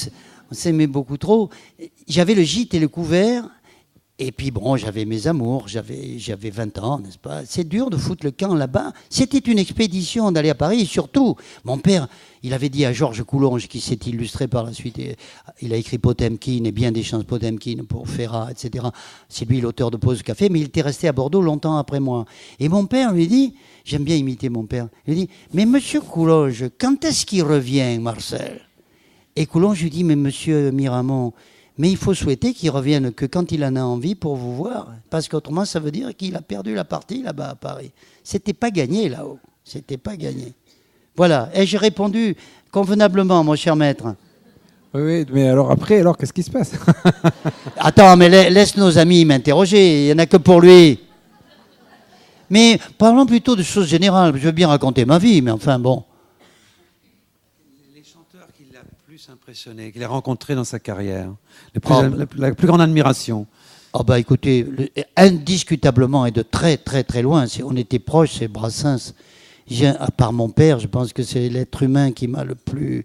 s'aimait beaucoup trop. J'avais le gîte et le couvert. Et puis bon, j'avais mes amours, j'avais 20 ans, n'est-ce pas? C'est dur de foutre le camp là-bas. C'était une expédition d'aller à Paris, et surtout, mon père, il avait dit à Georges Coulonge, qui s'est illustré par la suite, il a écrit Potemkin et bien des chants de Potemkin pour Ferrat, etc. C'est lui l'auteur de Pause Café, mais il était resté à Bordeaux longtemps après moi. Et mon père lui dit, j'aime bien imiter mon père, il lui dit, mais monsieur Coulonge, quand est-ce qu'il revient, Marcel? Et Coulonge lui dit, mais monsieur Miramont, mais il faut souhaiter qu'il revienne que quand il en a envie pour vous voir. Parce qu'autrement, ça veut dire qu'il a perdu la partie là-bas à Paris. C'était pas gagné là-haut. C'était pas gagné. Voilà. Et j'ai répondu convenablement, mon cher maître. Oui, mais alors après, qu'est-ce qui se passe? Attends, mais laisse nos amis m'interroger. Il n'y en a que pour lui. Mais parlons plutôt de choses générales. Je veux bien raconter ma vie, mais enfin bon. Les chanteurs qui l'ont plus impressionné, qu'il a rencontrés dans sa carrière. La plus grande admiration. Ah bah écoutez, indiscutablement et de très très très loin, on était proches, c'est Brassens. À part mon père, je pense que c'est l'être humain qui m'a le plus...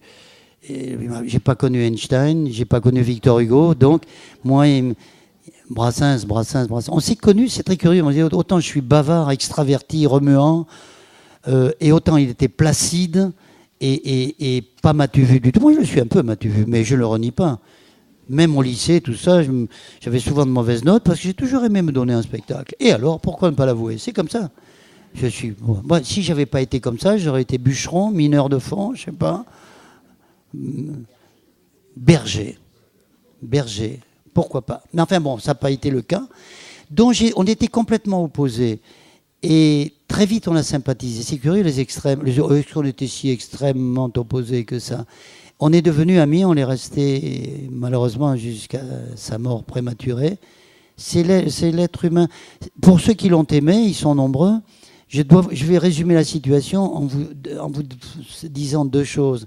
J'ai pas connu Einstein, j'ai pas connu Victor Hugo, donc moi, Brassens. On s'est connus, c'est très curieux. Autant je suis bavard, extraverti, remuant, et autant il était placide et pas matu-vu du tout. Moi je suis un peu matu-vu, mais je le renie pas. Même au lycée, tout ça, j'avais souvent de mauvaises notes parce que j'ai toujours aimé me donner un spectacle. Et alors, pourquoi ne pas l'avouer? C'est comme ça. Si j'avais pas été comme ça, j'aurais été bûcheron, mineur de fond, je sais pas, berger, pourquoi pas. Mais enfin bon, ça n'a pas été le cas. Donc on était complètement opposés. Et très vite, on a sympathisé. C'est curieux, les extrêmes. On était si extrêmement opposés que ça. On est devenus amis, on est restés malheureusement jusqu'à sa mort prématurée. C'est l'être humain. Pour ceux qui l'ont aimé, ils sont nombreux. Je vais résumer la situation en vous disant 2 choses.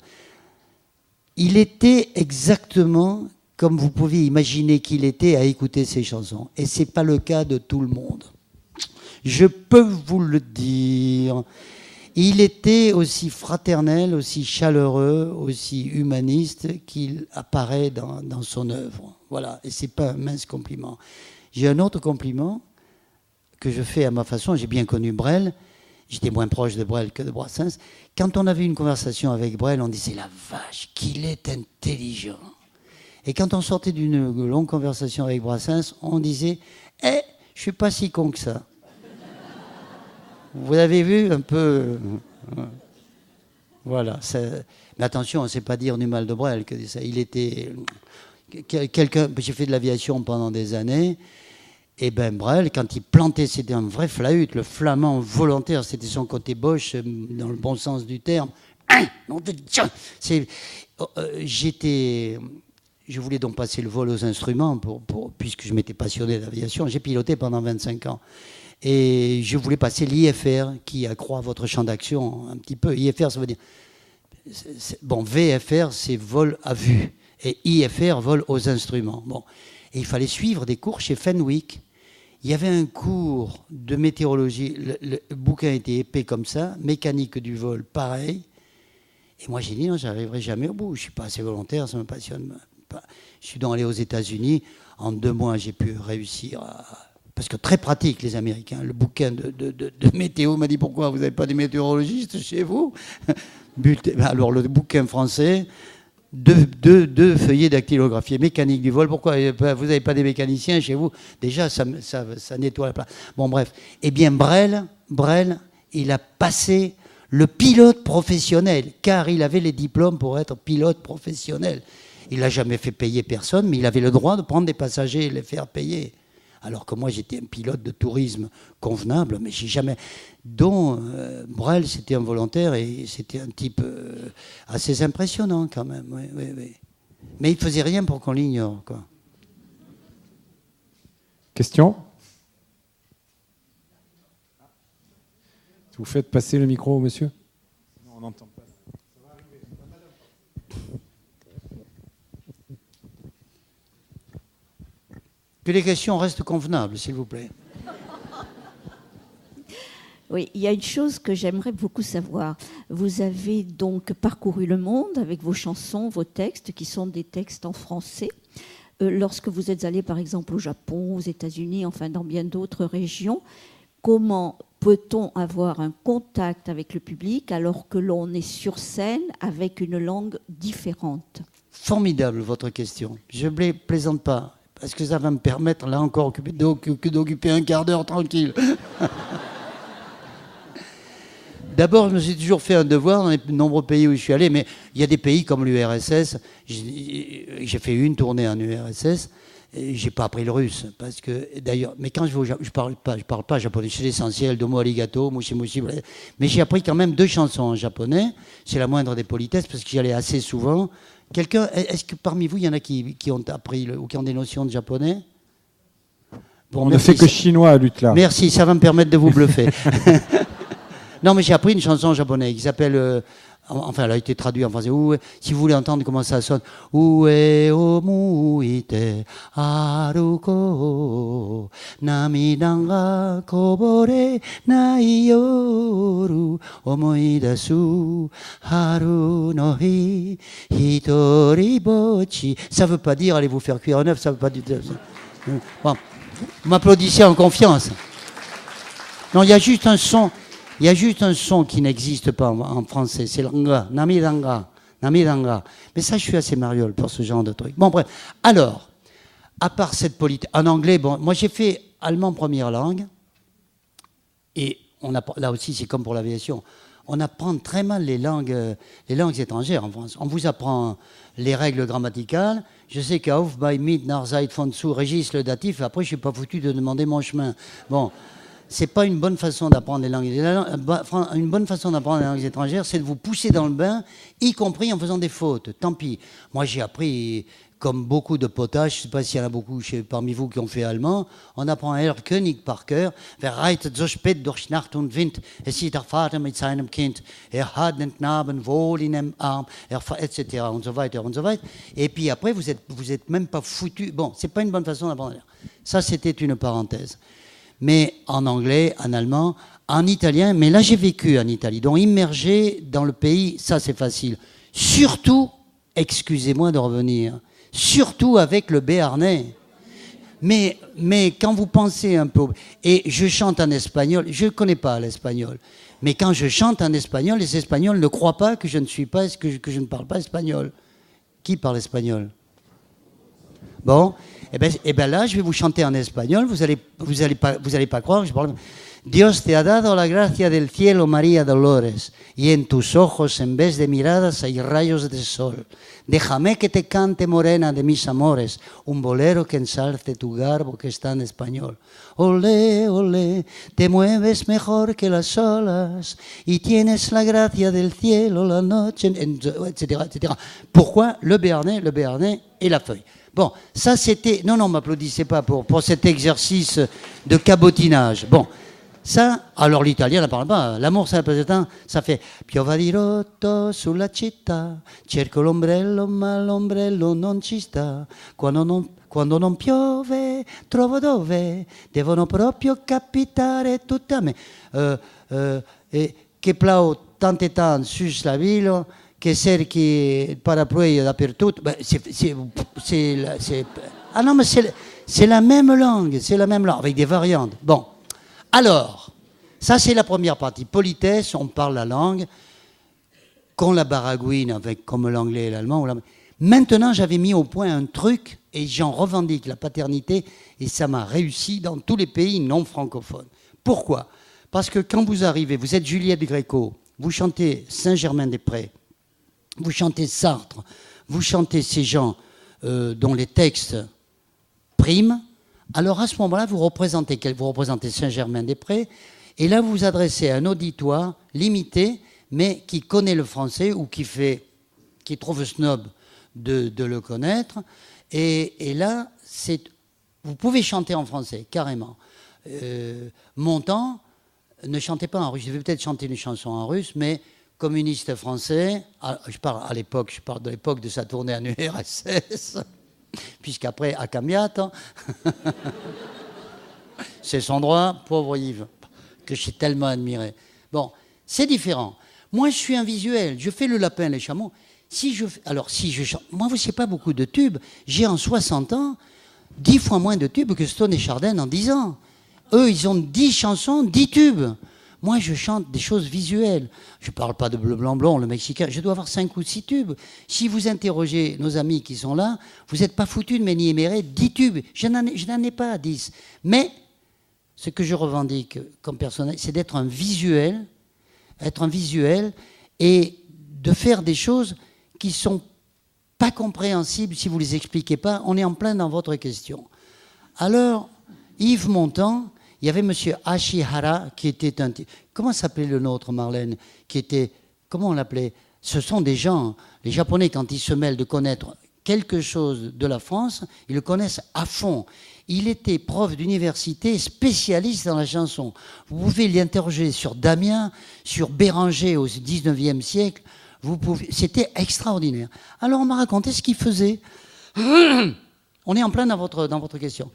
Il était exactement comme vous pouviez imaginer qu'il était à écouter ses chansons. Et ce n'est pas le cas de tout le monde. Je peux vous le dire. Il était aussi fraternel, aussi chaleureux, aussi humaniste qu'il apparaît dans son œuvre. Voilà, et ce n'est pas un mince compliment. J'ai un autre compliment que je fais à ma façon. J'ai bien connu Brel. J'étais moins proche de Brel que de Brassens. Quand on avait une conversation avec Brel, on disait « la vache, qu'il est intelligent ». Et quand on sortait d'une longue conversation avec Brassens, on disait « je ne suis pas si con que ça ». Vous avez vu un peu... Voilà. Mais attention, on ne sait pas dire du mal de Brel. Que ça. Il était quelqu'un... J'ai fait de l'aviation pendant des années. Et ben Brel, quand il plantait, c'était un vrai flahut. Le flamand volontaire, c'était son côté Bosch, dans le bon sens du terme. Je voulais donc passer le vol aux instruments, puisque je m'étais passionné d'aviation. J'ai piloté pendant 25 ans. Et je voulais passer l'IFR, qui accroît votre champ d'action un petit peu. IFR, ça veut dire... Bon, VFR, c'est vol à vue. Et IFR, vol aux instruments. Bon. Et il fallait suivre des cours chez Fenwick. Il y avait un cours de météorologie. Le bouquin était épais comme ça. Mécanique du vol, pareil. Et moi, j'ai dit, non, j'arriverai jamais au bout. Je ne suis pas assez volontaire, ça me passionne pas. Je suis donc allé aux États-Unis. En 2 mois, j'ai pu réussir à... Parce que très pratique, les Américains. Le bouquin de météo m'a dit, pourquoi vous n'avez pas des météorologistes chez vous? Alors, le bouquin français, 2 feuillets dactylographiés, mécanique du vol. Pourquoi vous n'avez pas des mécaniciens chez vous? Déjà, ça nettoie la place. Bon, bref. Eh bien, Brel, il a passé le pilote professionnel, car il avait les diplômes pour être pilote professionnel. Il n'a jamais fait payer personne, mais il avait le droit de prendre des passagers et les faire payer. Alors que moi, j'étais un pilote de tourisme convenable, mais j'ai jamais... dont Brel, c'était un volontaire et c'était un type assez impressionnant quand même. Oui. Mais il ne faisait rien pour qu'on l'ignore, quoi. Question? Vous faites passer le micro au monsieur? Non, on n'entend pas. Ça va arriver. Que les questions restent convenables, s'il vous plaît. Oui, il y a une chose que j'aimerais beaucoup savoir. Vous avez donc parcouru le monde avec vos chansons, vos textes, qui sont des textes en français. Lorsque vous êtes allé, par exemple, au Japon, aux États-Unis, enfin dans bien d'autres régions, comment peut-on avoir un contact avec le public alors que l'on est sur scène avec une langue différente? Formidable, votre question. Je ne plaisante pas, parce que ça va me permettre, là encore, d'occuper un quart d'heure tranquille. D'abord, je me suis toujours fait un devoir dans les nombreux pays où je suis allé, mais il y a des pays comme l'URSS. J'ai fait une tournée en URSS, et j'ai pas appris le russe, parce que d'ailleurs, mais quand je vais au Japon, je parle pas japonais. C'est l'essentiel, domo arigato, mushi mushi. Mais j'ai appris quand même 2 chansons en japonais. C'est la moindre des politesses, parce que j'y allais assez souvent. Est-ce que parmi vous, il y en a qui ont appris ou qui ont des notions de japonais? Bon, on ne fait que chinois à Lutla. Merci, ça va me permettre de vous bluffer. Non, mais j'ai appris une chanson japonaise qui s'appelle... enfin, elle a été traduite en français. Si vous voulez entendre comment ça sonne. Ue o muite aruko namida ga kobore nai yoru omoidasu haru no hi hitori bochi. Ça ne veut pas dire allez vous faire cuire un œuf, ça ne veut pas dire... Bon, vous m'applaudissez en confiance. Non, il y a juste un son... Il y a juste un son qui n'existe pas en français, c'est l'anga, namidanga, namidanga. Mais ça, je suis assez mariole pour ce genre de truc. Bon, bref. Alors, à part cette politique, en anglais, bon, moi j'ai fait allemand première langue, et là aussi, c'est comme pour l'aviation, on apprend très mal les langues étrangères en France. On vous apprend les règles grammaticales. Je sais qu'à Auf, bei, mit, nach, seit, von, zu, régisse le datif, après, je ne suis pas foutu de demander mon chemin. Bon. C'est pas une bonne façon d'apprendre les langues. Une bonne façon d'apprendre les langues étrangères, c'est de vous pousser dans le bain, y compris en faisant des fautes. Tant pis. Moi, j'ai appris, comme beaucoup de potages, je ne sais pas s'il y en a beaucoup parmi vous qui ont fait allemand, on apprend Herr König par cœur. Wer reitet so spät durch Nacht und Wind, es sieht der Vater mit seinem Kind, hat den Knaben wohl in dem Arm, etc. Und so weiter, und so weiter. Et puis après, vous êtes même pas foutu. Bon, c'est pas une bonne façon d'apprendre. Ça, c'était une parenthèse. Mais en anglais, en allemand, en italien, mais là j'ai vécu en Italie, donc immergé dans le pays, ça c'est facile. Surtout, excusez-moi de revenir, surtout avec le béarnais. Mais quand vous pensez un peu, et je chante en espagnol, je ne connais pas l'espagnol, mais quand je chante en espagnol, les Espagnols ne croient pas que je ne suis pas, que je ne parle pas espagnol. Qui parle espagnol? Bon, et ben là, je vais vous chanter en espagnol. Vous allez pas croire. Je parle. Dios te ha dado la gracia del cielo, María Dolores, y en tus ojos, en vez de miradas, hay rayos de sol. Déjame que te cante, morena de mis amores, un bolero que ensalce tu garbo que está en español. Olé, olé, te mueves mejor que las olas, y tienes la gracia del cielo, la noche, etc., etc. Pourquoi le béarnais et la feuille? Bon, ça c'était... Non, m'applaudissez pas pour cet exercice de cabotinage. Bon, ça, alors l'italien ne parle pas. L'amour, ça fait piova di rotto sulla città, cerco l'ombrello, ma l'ombrello non ci sta. Quando non piove, trovo dove devono proprio capitare tutte a me. Che plau tant et tant sus la ville, che cerchi parapluie dappertutto. Ah non, mais c'est la même langue, avec des variantes. Bon, alors, ça c'est la première partie. Politesse, on parle la langue, qu'on la baragouine avec comme l'anglais et l'allemand. Maintenant, j'avais mis au point un truc, et j'en revendique la paternité, et ça m'a réussi dans tous les pays non francophones. Pourquoi? Parce que quand vous arrivez, vous êtes Juliette Gréco, vous chantez Saint-Germain-des-Prés, vous chantez Sartre, vous chantez ces gens dont les textes priment, alors à ce moment-là, vous représentez Saint-Germain-des-Prés, et là, vous vous adressez à un auditoire limité, mais qui connaît le français ou qui trouve snob de le connaître. Et là, vous pouvez chanter en français, carrément. Montand ne chantait pas en russe. Je vais peut-être chanter une chanson en russe, mais communiste français, je parle de l'époque de sa tournée en URSS, puisqu'après, a cambiato. C'est son droit, pauvre Yves, que j'ai tellement admiré. Bon, c'est différent. Moi, je suis un visuel. Je fais le lapin, les chameaux. Si je chante, moi, vous savez pas beaucoup de tubes. J'ai en 60 ans 10 fois moins de tubes que Stone et Chardin en 10 ans. Eux, ils ont 10 chansons, 10 tubes. Moi, je chante des choses visuelles. Je ne parle pas de Bleu, Blanc, Blond, le Mexicain. Je dois avoir 5 ou 6 tubes. Si vous interrogez nos amis qui sont là, vous n'êtes pas foutus de m'énumérer 10 tubes. Je n'en ai pas 10. Mais ce que je revendique comme personnage, c'est d'être un visuel, et de faire des choses qui ne sont pas compréhensibles si vous ne les expliquez pas. On est en plein dans votre question. Alors, Yves Montand, il y avait M. Ashihara qui était un... Comment s'appelait le nôtre, Marlène? Qui était... Comment on l'appelait? Ce sont des gens, les Japonais, quand ils se mêlent de connaître quelque chose de la France, ils le connaissent à fond. Il était prof d'université, spécialiste dans la chanson. Vous pouvez l'interroger sur Damien, sur Béranger au XIXe siècle. C'était extraordinaire. Alors on m'a raconté ce qu'il faisait. On est en plein dans votre question.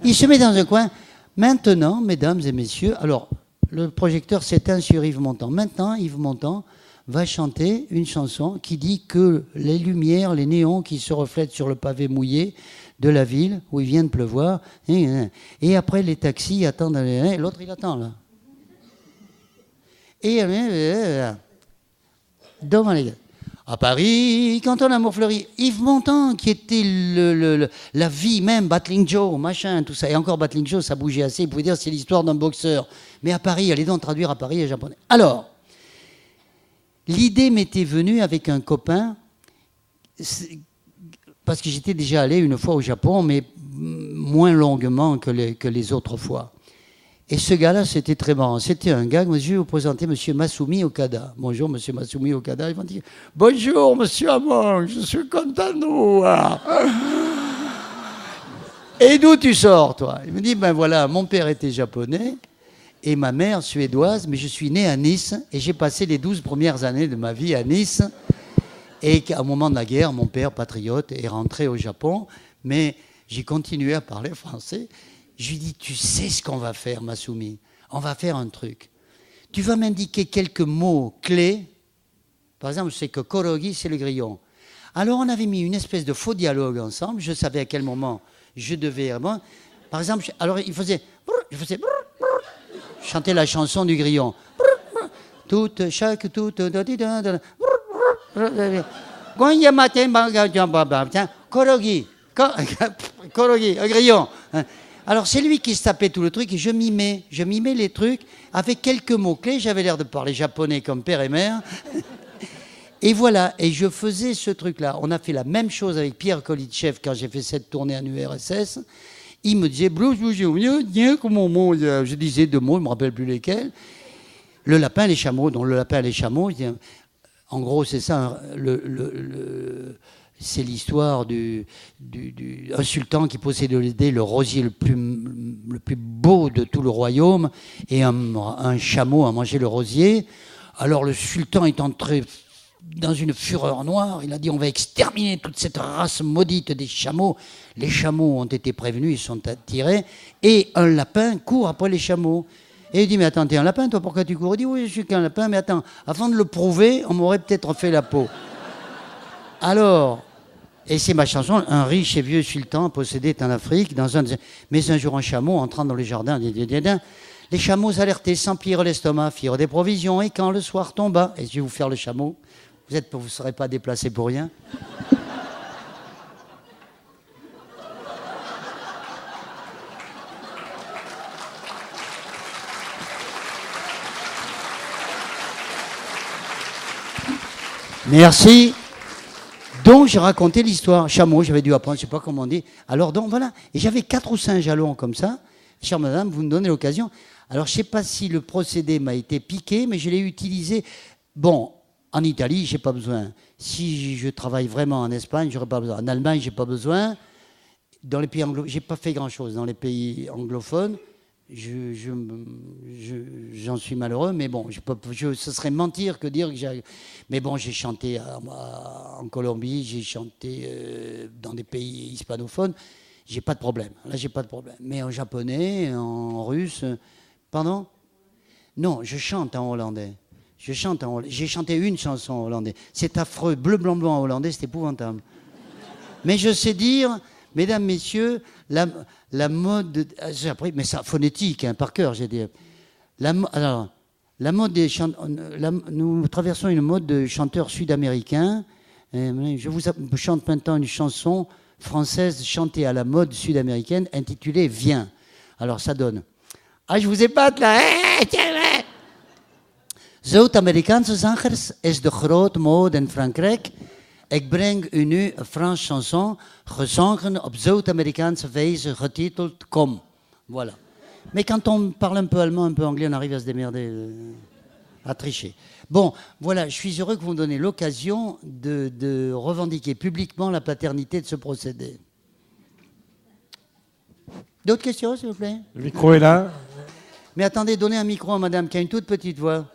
Il se met dans un coin. Maintenant, mesdames et messieurs, alors le projecteur s'éteint sur Yves Montand. Maintenant, Yves Montand va chanter une chanson qui dit que les lumières, les néons qui se reflètent sur le pavé mouillé de la ville où il vient de pleuvoir, et après les taxis attendent, l'autre il attend là. Et devant les gars. À Paris, quand ton amour fleurit, Yves Montand, qui était la vie même, Battling Joe, machin, tout ça. Et encore Battling Joe, ça bougeait assez. Vous pouvez dire c'est l'histoire d'un boxeur. Mais à Paris, allez donc traduire à Paris et japonais. Alors, l'idée m'était venue avec un copain, parce que j'étais déjà allé une fois au Japon, mais moins longuement que les autres fois. Et ce gars-là, c'était très marrant. C'était un gars, je vais vous présenter M. Masumi Okada. Bonjour, M. Masumi Okada. Ils vont dire, bonjour, M. Hamon, je suis content de vous voir. Et d'où tu sors, toi? Il me dit, ben voilà, mon père était japonais et ma mère suédoise, mais je suis né à Nice et j'ai passé les 12 premières années de ma vie à Nice. Et qu'à un moment de la guerre, mon père, patriote, est rentré au Japon, mais j'ai continué à parler français. Je lui dis, tu sais ce qu'on va faire, Masumi? On va faire un truc. Tu vas m'indiquer quelques mots clés. Par exemple, je sais que korogi, c'est le grillon. Alors, on avait mis une espèce de faux dialogue ensemble. Je savais à quel moment je devais... Bon, par exemple, alors il faisait... Je faisais... Je chantais la chanson du grillon. Toute, chaque, toute... Korogi. Korogi, un grillon. Alors, c'est lui qui se tapait tout le truc et je mimais les trucs avec quelques mots-clés. J'avais l'air de parler japonais comme père et mère. Et voilà, et je faisais ce truc-là. On a fait la même chose avec Pierre Kolitchev quand j'ai fait cette tournée en URSS. Il me disait, je disais 2 mots, je ne me rappelle plus lesquels. Le lapin et les chameaux, donc le lapin et les chameaux, en gros, c'est ça, c'est l'histoire d'un sultan qui possédait le rosier le plus beau de tout le royaume et un chameau a mangé le rosier. Alors le sultan est entré dans une fureur noire. Il a dit on va exterminer toute cette race maudite des chameaux. Les chameaux ont été prévenus, ils sont attirés et un lapin court après les chameaux. Et il dit mais attends, t'es un lapin toi, pourquoi tu cours? Il dit oui, je suis qu'un lapin, mais attends, avant de le prouver, on m'aurait peut-être fait la peau. Alors, et c'est ma chanson, un riche et vieux sultan possédait en Afrique, mais un jour un chameau entrant dans les jardins, les chameaux alertés s'emplirent l'estomac, firent des provisions, et quand le soir tomba, et je vais vous faire le chameau, vous ne serez pas déplacé pour rien. Merci. Donc, j'ai raconté l'histoire. Chameau, j'avais dû apprendre, je ne sais pas comment on dit. Alors, donc, voilà. Et j'avais 4 ou 5 jalons comme ça. Chère madame, vous me donnez l'occasion. Alors, je ne sais pas si le procédé m'a été piqué, mais je l'ai utilisé. Bon, en Italie, je n'ai pas besoin. Si je travaille vraiment en Espagne, je n'aurai pas besoin. En Allemagne, je n'ai pas besoin. Dans les pays anglophones, je n'ai pas fait grand-chose dans les pays anglophones. J'en suis malheureux, mais bon, ce serait mentir que dire que j'ai... Mais bon, j'ai chanté en Colombie, j'ai chanté dans des pays hispanophones, j'ai pas de problème. Là, j'ai pas de problème. Mais en japonais, en russe... Pardon ? Non, je chante en hollandais. J'ai chanté une chanson en hollandais. C'est affreux. Bleu, blanc, blanc en hollandais, c'est épouvantable. Mais je sais dire, mesdames, messieurs, la mode... J'ai appris, mais ça, phonétique, hein, par cœur, j'ai dit. Alors, la mode des nous traversons une mode de chanteurs sud-américains. Je vous chante maintenant une chanson française chantée à la mode sud-américaine intitulée « Viens ». Alors, ça donne... Ah, je vous épate là. Zuid-Amerikaanse zangers is de grote mode in Frankrijk. Ik breng u nu een Franse chanson, gezongen op Zuid-Amerikaanse wijze, getiteld Kom. Voilà. Mais quand on parle un peu allemand, un peu anglais, on arrive à se démerder, à tricher. Bon, voilà, je suis heureux que vous me donnez l'occasion de revendiquer publiquement la paternité de ce procédé. D'autres questions, s'il vous plaît ? Le micro est là. Mais attendez, donnez un micro à madame qui a une toute petite voix.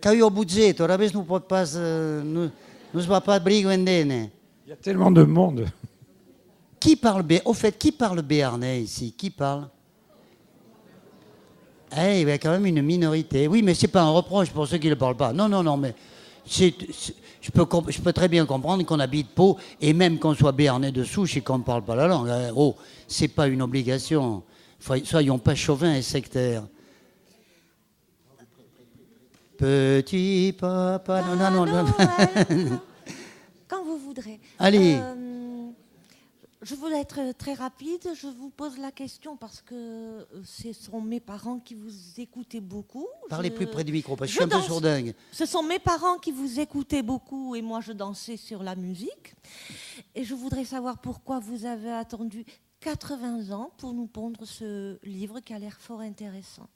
Caio budget, ora vez nous pot pas nous va pas briguendene. Il y a tellement de monde. Qui parle béarnais ici ? Qui parle ? Eh, il y a quand même une minorité. Oui, mais c'est pas un reproche pour ceux qui ne parlent pas. Non, mais je peux très bien comprendre qu'on habite Pau et même qu'on soit béarnais de souche et qu'on ne parle pas la langue. Oh, c'est pas une obligation. Soyons pas chauvins et sectaires. Petit papa... Non. Quand vous voudrez. Allez. Je voulais être très rapide. Je vous pose la question parce que ce sont mes parents qui vous écoutaient beaucoup. Parlez plus près du micro parce que je suis un peu sourdingue. Ce sont mes parents qui vous écoutaient beaucoup et moi je dansais sur la musique. Et je voudrais savoir pourquoi vous avez attendu 80 ans pour nous pondre ce livre qui a l'air fort intéressant.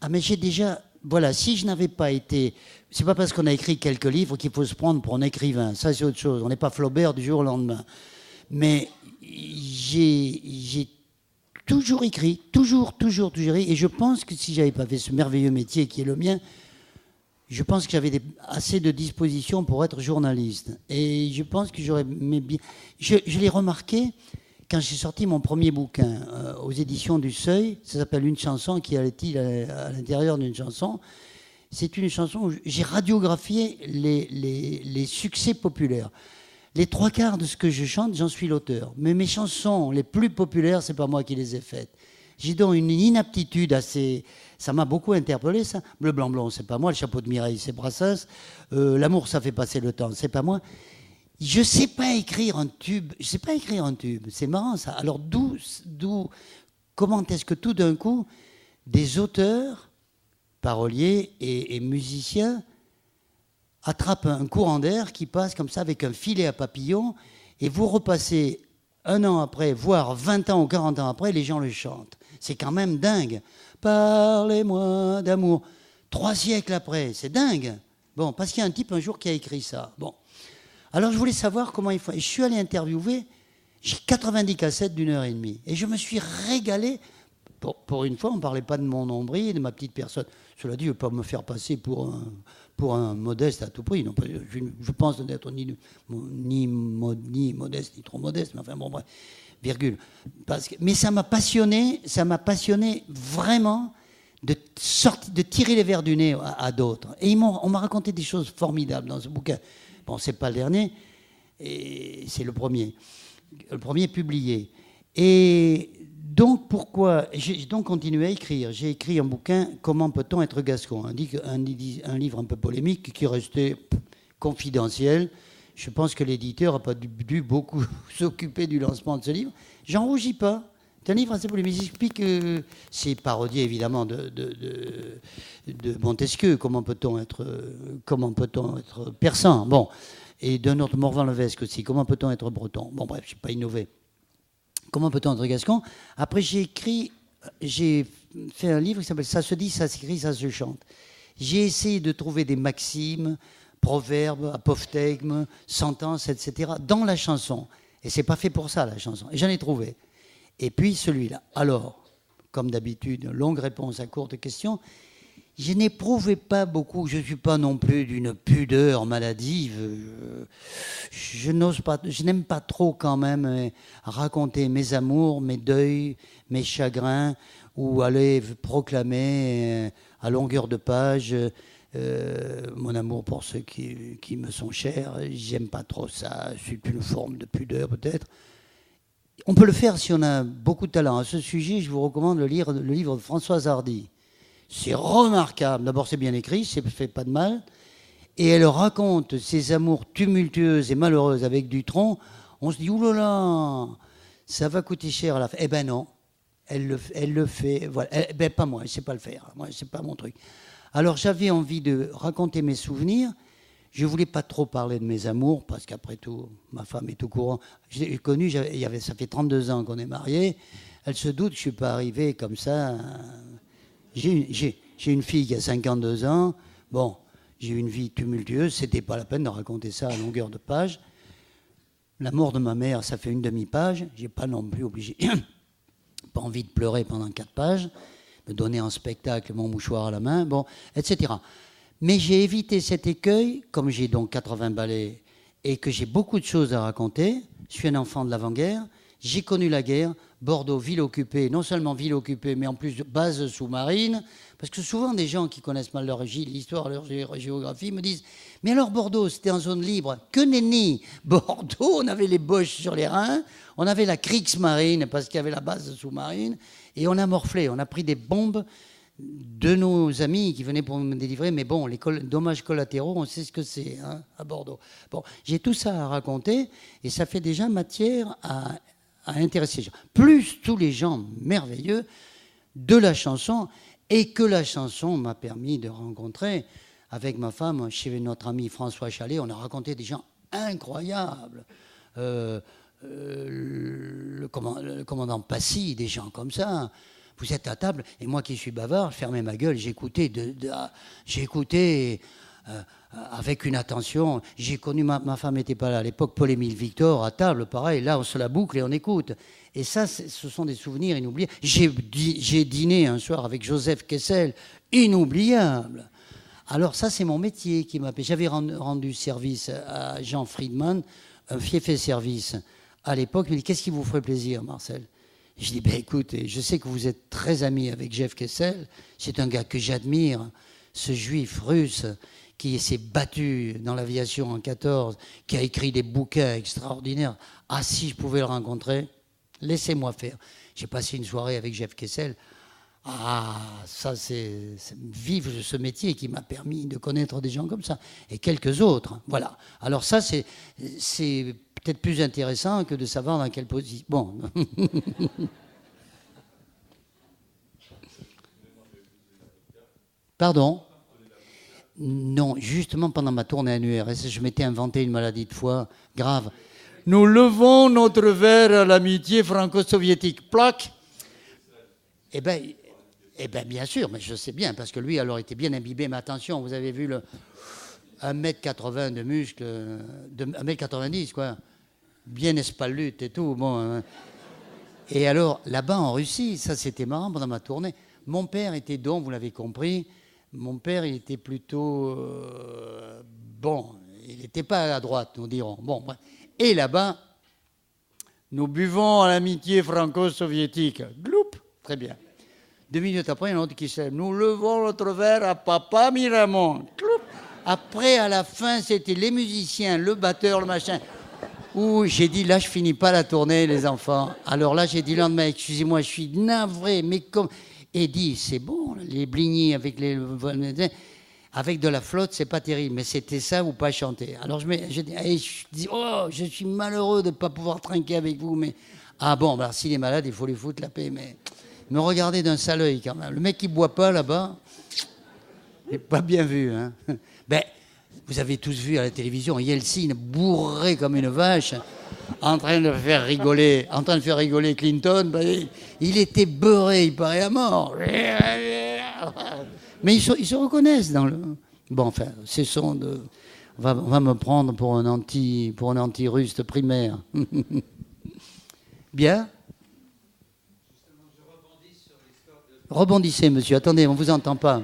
Ah mais j'ai déjà... Voilà, si je n'avais pas été... C'est pas parce qu'on a écrit quelques livres qu'il faut se prendre pour un écrivain. Ça, c'est autre chose. On n'est pas Flaubert du jour au lendemain. Mais j'ai toujours écrit, toujours écrit. Et je pense que si j'avais pas fait ce merveilleux métier qui est le mien, je pense que j'avais assez de disposition pour être journaliste. Et je pense que j'aurais bien... Je l'ai remarqué... Quand j'ai sorti mon premier bouquin aux éditions du Seuil, ça s'appelle Une chanson qui allait-il à l'intérieur d'une chanson. C'est une chanson où j'ai radiographié les succès populaires. Les 3/4 de ce que je chante, j'en suis l'auteur. Mais mes chansons les plus populaires, c'est pas moi qui les ai faites. J'ai donc une inaptitude assez... Ça m'a beaucoup interpellé, ça. Bleu, blanc, blanc, c'est pas moi. Le chapeau de Mireille, c'est Brassens. L'amour, ça fait passer le temps, c'est pas moi. Je ne sais pas écrire un tube. C'est marrant, ça. Alors, comment est-ce que tout d'un coup, des auteurs, paroliers et musiciens attrapent un courant d'air qui passe comme ça avec un filet à papillon et vous repassez 1 an après, voire 20 ans ou 40 ans après, les gens le chantent. C'est quand même dingue. Parlez-moi d'amour. 3 siècles après, c'est dingue. Bon, parce qu'il y a un type un jour qui a écrit ça. Bon. Alors, je voulais savoir comment il faut. Et je suis allé interviewer, j'ai 90 cassettes d'1h30. Et je me suis régalé. Pour une fois, on ne parlait pas de mon nombril, de ma petite personne. Cela dit, je ne veux pas me faire passer pour un modeste à tout prix. Non, je pense n'être ni modeste, ni trop modeste. Mais enfin, bon, bref, virgule. Mais ça m'a passionné vraiment de tirer les verres du nez à d'autres. Et on m'a raconté des choses formidables dans ce bouquin. Bon, c'est pas le dernier, et c'est le premier publié. Et donc, pourquoi j'ai donc continué à écrire. J'ai écrit un bouquin, Comment peut-on être gascon ? Un livre un peu polémique qui restait confidentiel. Je pense que l'éditeur n'a pas dû beaucoup s'occuper du lancement de ce livre. J'en rougis pas. C'est un livre assez polémique. J'explique que c'est parodié évidemment de Montesquieu. Comment peut-on être persan ? Bon, et d'un autre Morvan-Levesque aussi. Comment peut-on être breton ? Bon, bref, je n'ai pas innové. Comment peut-on être gascon ? Après, j'ai fait un livre qui s'appelle Ça se dit, ça s'écrit, ça se chante. J'ai essayé de trouver des maximes, proverbes, apophthegmes, sentences, etc. dans la chanson. Et c'est pas fait pour ça, la chanson. Et j'en ai trouvé. Et puis celui-là. Alors, comme d'habitude, longue réponse à courte question. Je n'éprouvais pas beaucoup, je ne suis pas non plus d'une pudeur maladive. Je n'aime pas trop quand même raconter mes amours, mes deuils, mes chagrins, ou aller proclamer à longueur de page mon amour pour ceux qui me sont chers. J'aime pas trop ça, c'est une forme de pudeur peut-être. On peut le faire si on a beaucoup de talent. À ce sujet, je vous recommande de lire le livre de Françoise Hardy. C'est remarquable. D'abord, c'est bien écrit, ça ne fait pas de mal. Et elle raconte ses amours tumultueuses et malheureuses avec Dutronc. On se dit, oulala, ça va coûter cher à la fin. Eh ben non, elle le fait. Voilà. Ben pas moi, je ne sais pas le faire. Moi, c'est pas mon truc. Alors, j'avais envie de raconter mes souvenirs. Je ne voulais pas trop parler de mes amours, parce qu'après tout, ma femme est au courant. Je l'ai connue, ça fait 32 ans qu'on est mariés. Elle se doute que je ne suis pas arrivé comme ça. J'ai une fille qui a 52 ans. Bon, j'ai eu une vie tumultueuse. C'était pas la peine de raconter ça à longueur de page. La mort de ma mère, ça fait une demi-page. J'ai pas non plus obligé, pas envie de pleurer pendant 4 pages, me donner en spectacle mon mouchoir à la main, bon, etc. Mais j'ai évité cet écueil, comme j'ai donc 80 ballets et que j'ai beaucoup de choses à raconter. Je suis un enfant de l'avant-guerre. J'ai connu la guerre, Bordeaux, ville occupée, non seulement ville occupée, mais en plus de base sous-marine, parce que souvent des gens qui connaissent mal leur l'histoire, leur géographie, me disent « Mais alors Bordeaux, c'était en zone libre, que nenni !» Bordeaux, on avait les Boches sur les reins, on avait la Kriegsmarine, parce qu'il y avait la base sous-marine, et on a morflé, on a pris des bombes de nos amis qui venaient pour me délivrer, mais bon, les dommages collatéraux, on sait ce que c'est hein, à Bordeaux. Bon, j'ai tout ça à raconter, et ça fait déjà matière à intéresser les gens. Plus tous les gens merveilleux de la chanson, et que la chanson m'a permis de rencontrer avec ma femme, chez notre ami François Chalet, on a raconté des gens incroyables. Le commandant Passy, des gens comme ça. Vous êtes à table, et moi qui suis bavard, je fermais ma gueule, j'écoutais avec une attention. J'ai connu, ma femme n'était pas là à l'époque, Paul-Émile Victor, à table, pareil, là on se la boucle et on écoute. Et ça, ce sont des souvenirs inoubliables. J'ai dîné un soir avec Joseph Kessel, inoubliable. Alors ça, c'est mon métier qui m'a payé. J'avais rendu service à Jean Friedman, un fiefé service à l'époque. Il me dit, qu'est-ce qui vous ferait plaisir, Marcel ? Je dis, ben écoute, je sais que vous êtes très ami avec Jeff Kessel. C'est un gars que j'admire, ce juif russe qui s'est battu dans l'aviation en 14, qui a écrit des bouquins extraordinaires. Ah, si je pouvais le rencontrer, laissez-moi faire. J'ai passé une soirée avec Jeff Kessel. Ah, ça, c'est vivre ce métier qui m'a permis de connaître des gens comme ça. Et quelques autres. Voilà. Alors ça, c'est peut-être plus intéressant que de savoir dans quelle position. Bon. Pardon ? Non, justement pendant ma tournée à l'URSS, je m'étais inventé une maladie de foie grave. Nous levons notre verre à l'amitié franco-soviétique. Plaque. Eh bien, bien sûr, mais je sais bien, parce que lui, alors, était bien imbibé. Mais attention, vous avez vu le 1m80 de muscles, 1m90, quoi. Bien espalute et tout. Bon, hein. Et alors, là-bas, en Russie, ça, c'était marrant pendant ma tournée. Mon père était donc, vous l'avez compris, mon père, il était plutôt... bon, il n'était pas à droite, nous dirons. Bon, bref. Et là-bas, nous buvons à l'amitié franco-soviétique. Gloup, très bien. 2 minutes après, il y en a un autre qui se lève. Nous levons notre verre à Papa Miramont. Gloup. Après, à la fin, c'était les musiciens, le batteur, le machin. Ouh, j'ai dit, là, je finis pas la tournée, les enfants. Alors là, j'ai dit le lendemain, excusez-moi, je suis navré, mais comme... Et dit, c'est bon, les blignis avec de la flotte, c'est pas terrible, mais c'était ça ou pas chanter. Alors je dis, oh, je suis malheureux de ne pas pouvoir trinquer avec vous, mais... Ah bon, alors s'il est malade, il faut lui foutre la paix, mais... Me regarder d'un sale œil, quand même. Le mec qui ne boit pas, là-bas, il n'est pas bien vu, hein. Ben, vous avez tous vu à la télévision, Yeltsin bourré comme une vache, en train de faire rigoler Clinton. Ben, il était beurré, il paraît à mort. Mais ils se reconnaissent dans le... Bon, enfin, cessons de... On va me prendre pour un anti-russe primaire. Bien. Rebondissez, monsieur. Attendez, on ne vous entend pas.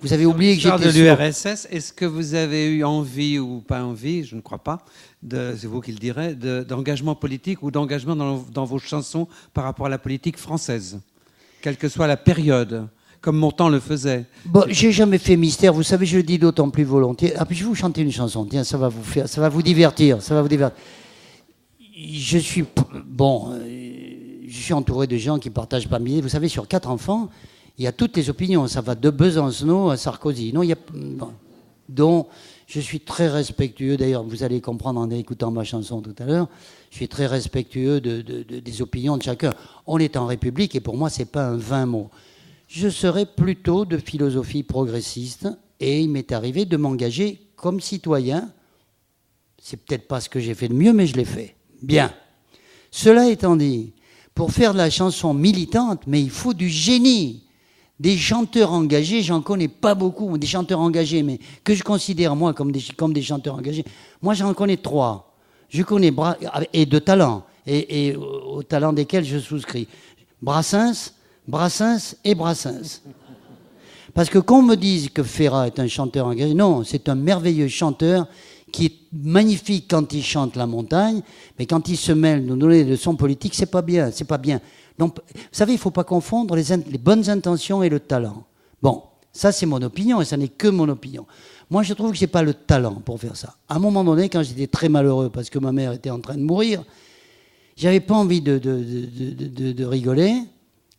Vous avez oublié que L'histoire j'étais de sourd. l'URSS, est-ce que vous avez eu envie ou pas envie, je ne crois pas, c'est vous qui le direz, d'engagement politique ou d'engagement dans vos chansons par rapport à la politique française, quelle que soit la période, comme Montand le faisait? Bon, j'ai jamais fait mystère. Vous savez, je le dis d'autant plus volontiers. Ah, puis je vais vous chanter une chanson. Tiens, ça va vous divertir. Ça va vous divertir. Je suis entouré de gens qui partagent pas mes idées. Vous savez, sur 4 enfants, il y a toutes les opinions. Ça va de Besancenot à Sarkozy. Non, il y a dont je suis très respectueux. D'ailleurs, vous allez comprendre en écoutant ma chanson tout à l'heure. Je suis très respectueux des opinions de chacun. On est en République et pour moi, c'est pas un vain mot. Je serais plutôt de philosophie progressiste et il m'est arrivé de m'engager comme citoyen. C'est peut-être pas ce que j'ai fait de mieux, mais je l'ai fait. Bien. Cela étant dit, pour faire de la chanson militante, mais il faut du génie. Des chanteurs engagés, j'en connais pas beaucoup, des chanteurs engagés, mais que je considère moi comme des chanteurs engagés. Moi, j'en connais 3. Je connais et de talent, et au talent desquels je souscris. Brassens et Brassens. Parce que qu'on me dise que Ferrat est un chanteur engagé, non, c'est un merveilleux chanteur qui est magnifique quand il chante la montagne, mais quand il se mêle nous donner des leçons politiques, c'est pas bien, c'est pas bien. Donc, vous savez, il ne faut pas confondre les bonnes intentions et le talent. Bon, ça c'est mon opinion, et ça n'est que mon opinion. Moi, je trouve que je n'ai pas le talent pour faire ça. À un moment donné, quand j'étais très malheureux parce que ma mère était en train de mourir, j'avais pas envie de rigoler.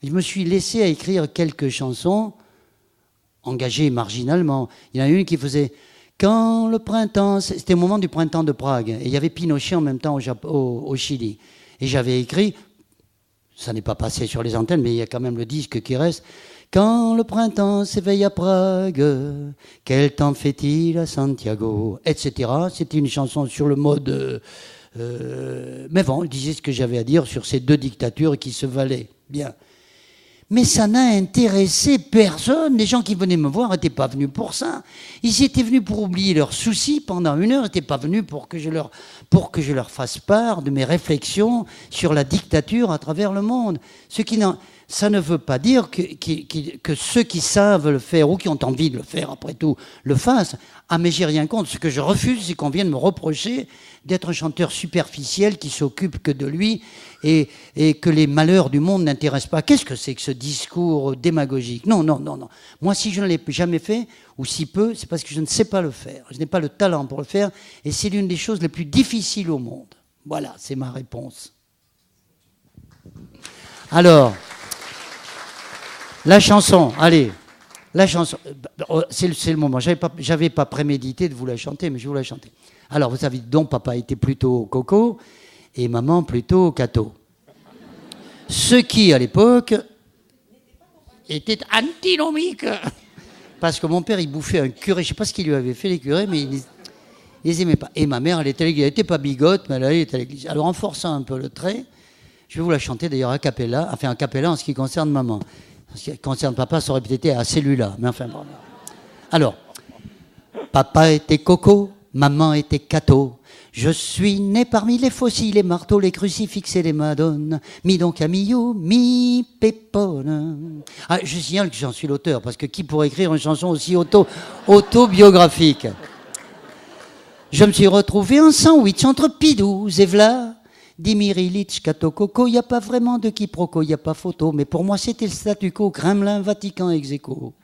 Je me suis laissé à écrire quelques chansons engagées marginalement. Il y en a une qui faisait « Quand le printemps », c'était au moment du printemps de Prague, et il y avait Pinochet en même temps au Chili. Et j'avais écrit, ça n'est pas passé sur les antennes, mais il y a quand même le disque qui reste, « Quand le printemps s'éveille à Prague, quel temps fait-il à Santiago ?» etc. C'était une chanson sur le mode... mais bon, je disais ce que j'avais à dire sur ces 2 dictatures qui se valaient. Bien. Mais ça n'a intéressé personne. Les gens qui venaient me voir n'étaient pas venus pour ça. Ils étaient venus pour oublier leurs soucis pendant 1 heure. Ils n'étaient pas venus pour que je leur fasse part de mes réflexions sur la dictature à travers le monde. Ça ne veut pas dire que ceux qui savent le faire ou qui ont envie de le faire, après tout, le fassent. Ah, mais j'ai rien contre. Ce que je refuse, c'est qu'on vienne me reprocher d'être un chanteur superficiel qui s'occupe que de lui et que les malheurs du monde n'intéressent pas. Qu'est-ce que c'est que ce discours démagogique ? Non. Moi, si je ne l'ai jamais fait, ou si peu, c'est parce que je ne sais pas le faire. Je n'ai pas le talent pour le faire, et c'est l'une des choses les plus difficiles au monde. Voilà, c'est ma réponse. Alors... la chanson, allez, la chanson, c'est le moment. J'avais pas prémédité de vous la chanter, mais je vais vous la chanter. Alors, vous savez, donc, papa était plutôt coco et maman plutôt cato. Ce qui, à l'époque, était antinomique. Parce que mon père, il bouffait un curé. Je ne sais pas ce qu'il lui avait fait, les curés, mais il les aimait pas. Et ma mère, elle était pas bigote, mais elle était à l'église. Alors, en forçant un peu le trait, je vais vous la chanter d'ailleurs a cappella en ce qui concerne maman. En ce qui concerne papa, ça aurait peut-être été à celui-là. Mais enfin, bon. Alors, papa était coco, maman était cato. Je suis né parmi les fossiles, les marteaux, les crucifixes et les madones. Mi don Camillo, mi pépone. Ah, je signale que j'en suis l'auteur, parce que qui pourrait écrire une chanson aussi autobiographique ? Je me suis retrouvé en sandwich entre Pidou et Vla. Dimir Ilitch, Cato Coco, il n'y a pas vraiment de quiproquo, il n'y a pas photo, mais pour moi c'était le statu quo, Kremlin, Vatican, ex aequo.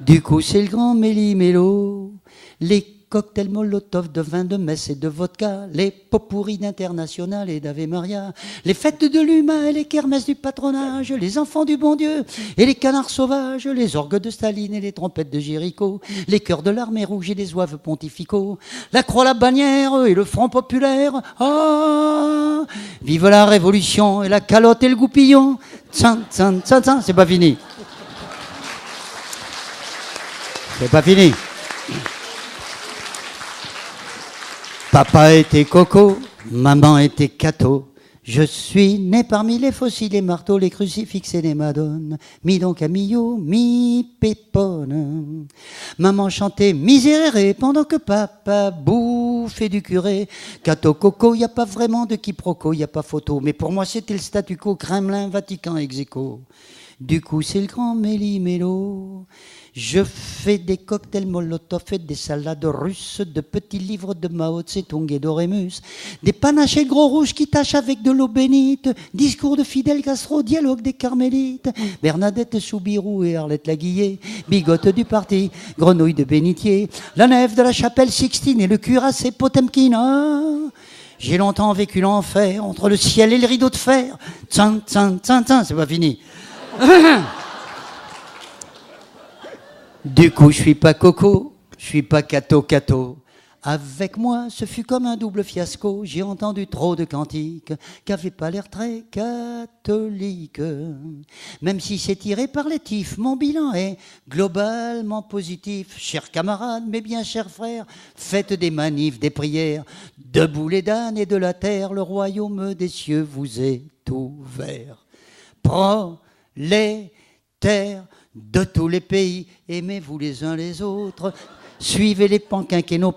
Du coup c'est le grand méli-mélo, les cocktails Molotov de vin de messe et de vodka, les pot-pourris d'International et d'Ave Maria, les fêtes de l'humain et les kermesses du patronage, les enfants du bon Dieu et les canards sauvages, les orgues de Staline et les trompettes de Jéricho, les chœurs de l'armée rouge et les zouaves pontificaux, la croix, la bannière et le front populaire. Ah, vive la révolution et la calotte et le goupillon. Tsan, tsan, tsan, tsan. C'est pas fini. C'est pas fini. Papa était coco, maman était cato. Je suis né parmi les fossiles, les marteaux, les crucifixes et les madones. Mi don Camillo, mi pépone. Maman chantait miséréré pendant que papa bouffait du curé. Cato coco, y a pas vraiment de quiproquo, y a pas photo. Mais pour moi c'était le statu quo, Kremlin, Vatican, ex aequo. Du coup, c'est le grand méli-mélo. Je fais des cocktails Molotov et des salades russes, de petits livres de Mao Tse-tung et d'Orémus, des panaches et de gros rouges qui tâchent avec de l'eau bénite, discours de Fidel Castro, dialogue des carmélites, Bernadette Soubirou et Arlette Laguillet, bigote du parti, grenouille de bénitier, la nef de la chapelle Sixtine et le cuirassé Potemkin. Ah, j'ai longtemps vécu l'enfer entre le ciel et le rideau de fer. Tsin, tsin, tsin, tsin, c'est pas fini. Du coup, je suis pas coco, je suis pas cato. Avec moi, ce fut comme un double fiasco. J'ai entendu trop de cantiques qui n'avaient pas l'air très catholiques. Même si c'est tiré par les tifs, mon bilan est globalement positif. Chers camarades, mes bien chers frères, faites des manifs, des prières. Debout les damnes et de la terre, le royaume des cieux vous est ouvert. Prolétaires de tous les pays, aimez-vous les uns les autres. Suivez les plans quinquennaux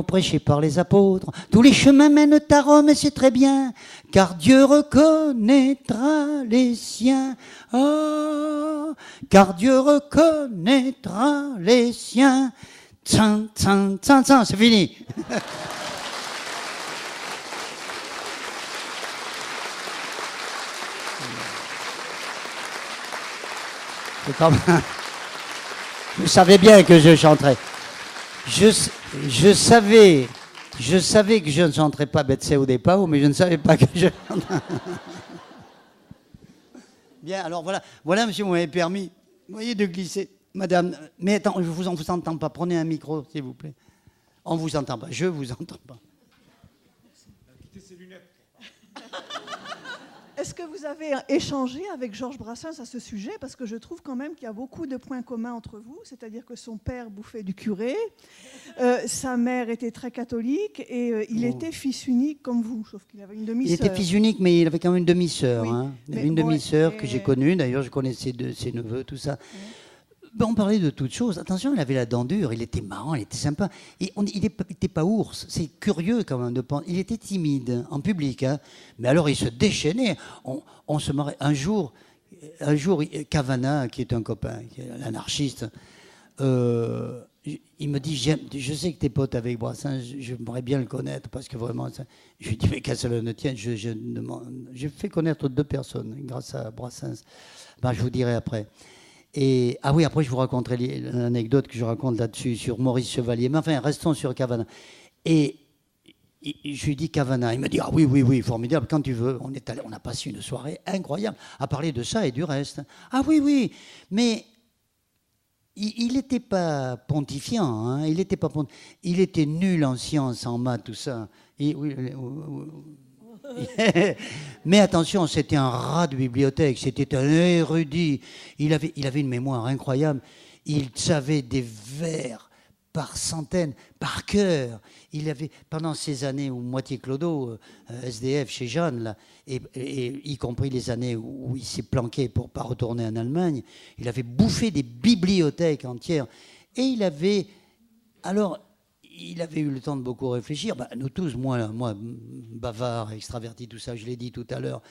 prêchés par les apôtres. Tous les chemins mènent à Rome et c'est très bien, car Dieu reconnaîtra les siens. Oh, car Dieu reconnaîtra les siens. Tsin, tsin, tsin, tsin, c'est fini. Je savais bien que je chanterais. Je savais que je ne chanterais pas Betsé ou des Pau, mais je ne savais pas que je chanterais. Bien, alors voilà, monsieur, vous m'avez permis, vous voyez, de glisser. Madame, mais attends, on vous entend pas. Prenez un micro, s'il vous plaît. On vous entend pas, je vous entends pas. Quittez ses lunettes. Est-ce que vous avez échangé avec Georges Brassens à ce sujet? Parce que je trouve quand même qu'il y a beaucoup de points communs entre vous, c'est-à-dire que son père bouffait du curé, sa mère était très catholique et il était fils unique comme vous, sauf qu'il avait une demi-sœur. Il était fils unique, mais il avait quand même une demi-sœur. Oui. Hein. Il avait une demi-sœur que j'ai connue, d'ailleurs je connais ses neveux, tout ça. Ben, on parlait de toutes choses. Attention, il avait la dent dure, il était marrant, il était sympa. Et il n'était pas ours, c'est curieux quand même de penser. Il était timide en public, hein. Mais alors il se déchaînait. On se marrait. Un jour, Cavana, qui est un copain, qui est l'anarchiste, il me dit, je sais que t'es pote avec Brassens, j'aimerais bien le connaître, parce que vraiment, je lui dis, mais qu'à cela ne tienne, je fais connaître 2 personnes grâce à Brassens. Ben, je vous dirai après. Et, ah oui, après je vous raconterai l'anecdote que je raconte là-dessus, sur Maurice Chevalier. Mais enfin, restons sur Cavana. Et je lui dis Cavana, il me dit, ah oui, formidable, quand tu veux. On a passé une soirée incroyable à parler de ça et du reste. Ah oui, mais il n'était pas pontifiant, hein, il était nul en sciences, en maths, tout ça. Mais attention, c'était un rat de bibliothèque, c'était un érudit. Il avait une mémoire incroyable. Il savait des vers par centaines, par cœur. Il avait, pendant ces années où moitié clodo, SDF chez Jeanne, là, et y compris les années où il s'est planqué pour ne pas retourner en Allemagne, il avait bouffé des bibliothèques entières. Et il avait eu le temps de beaucoup réfléchir. Bah, nous tous, moi, bavard, extraverti, tout ça, je l'ai dit tout à l'heure.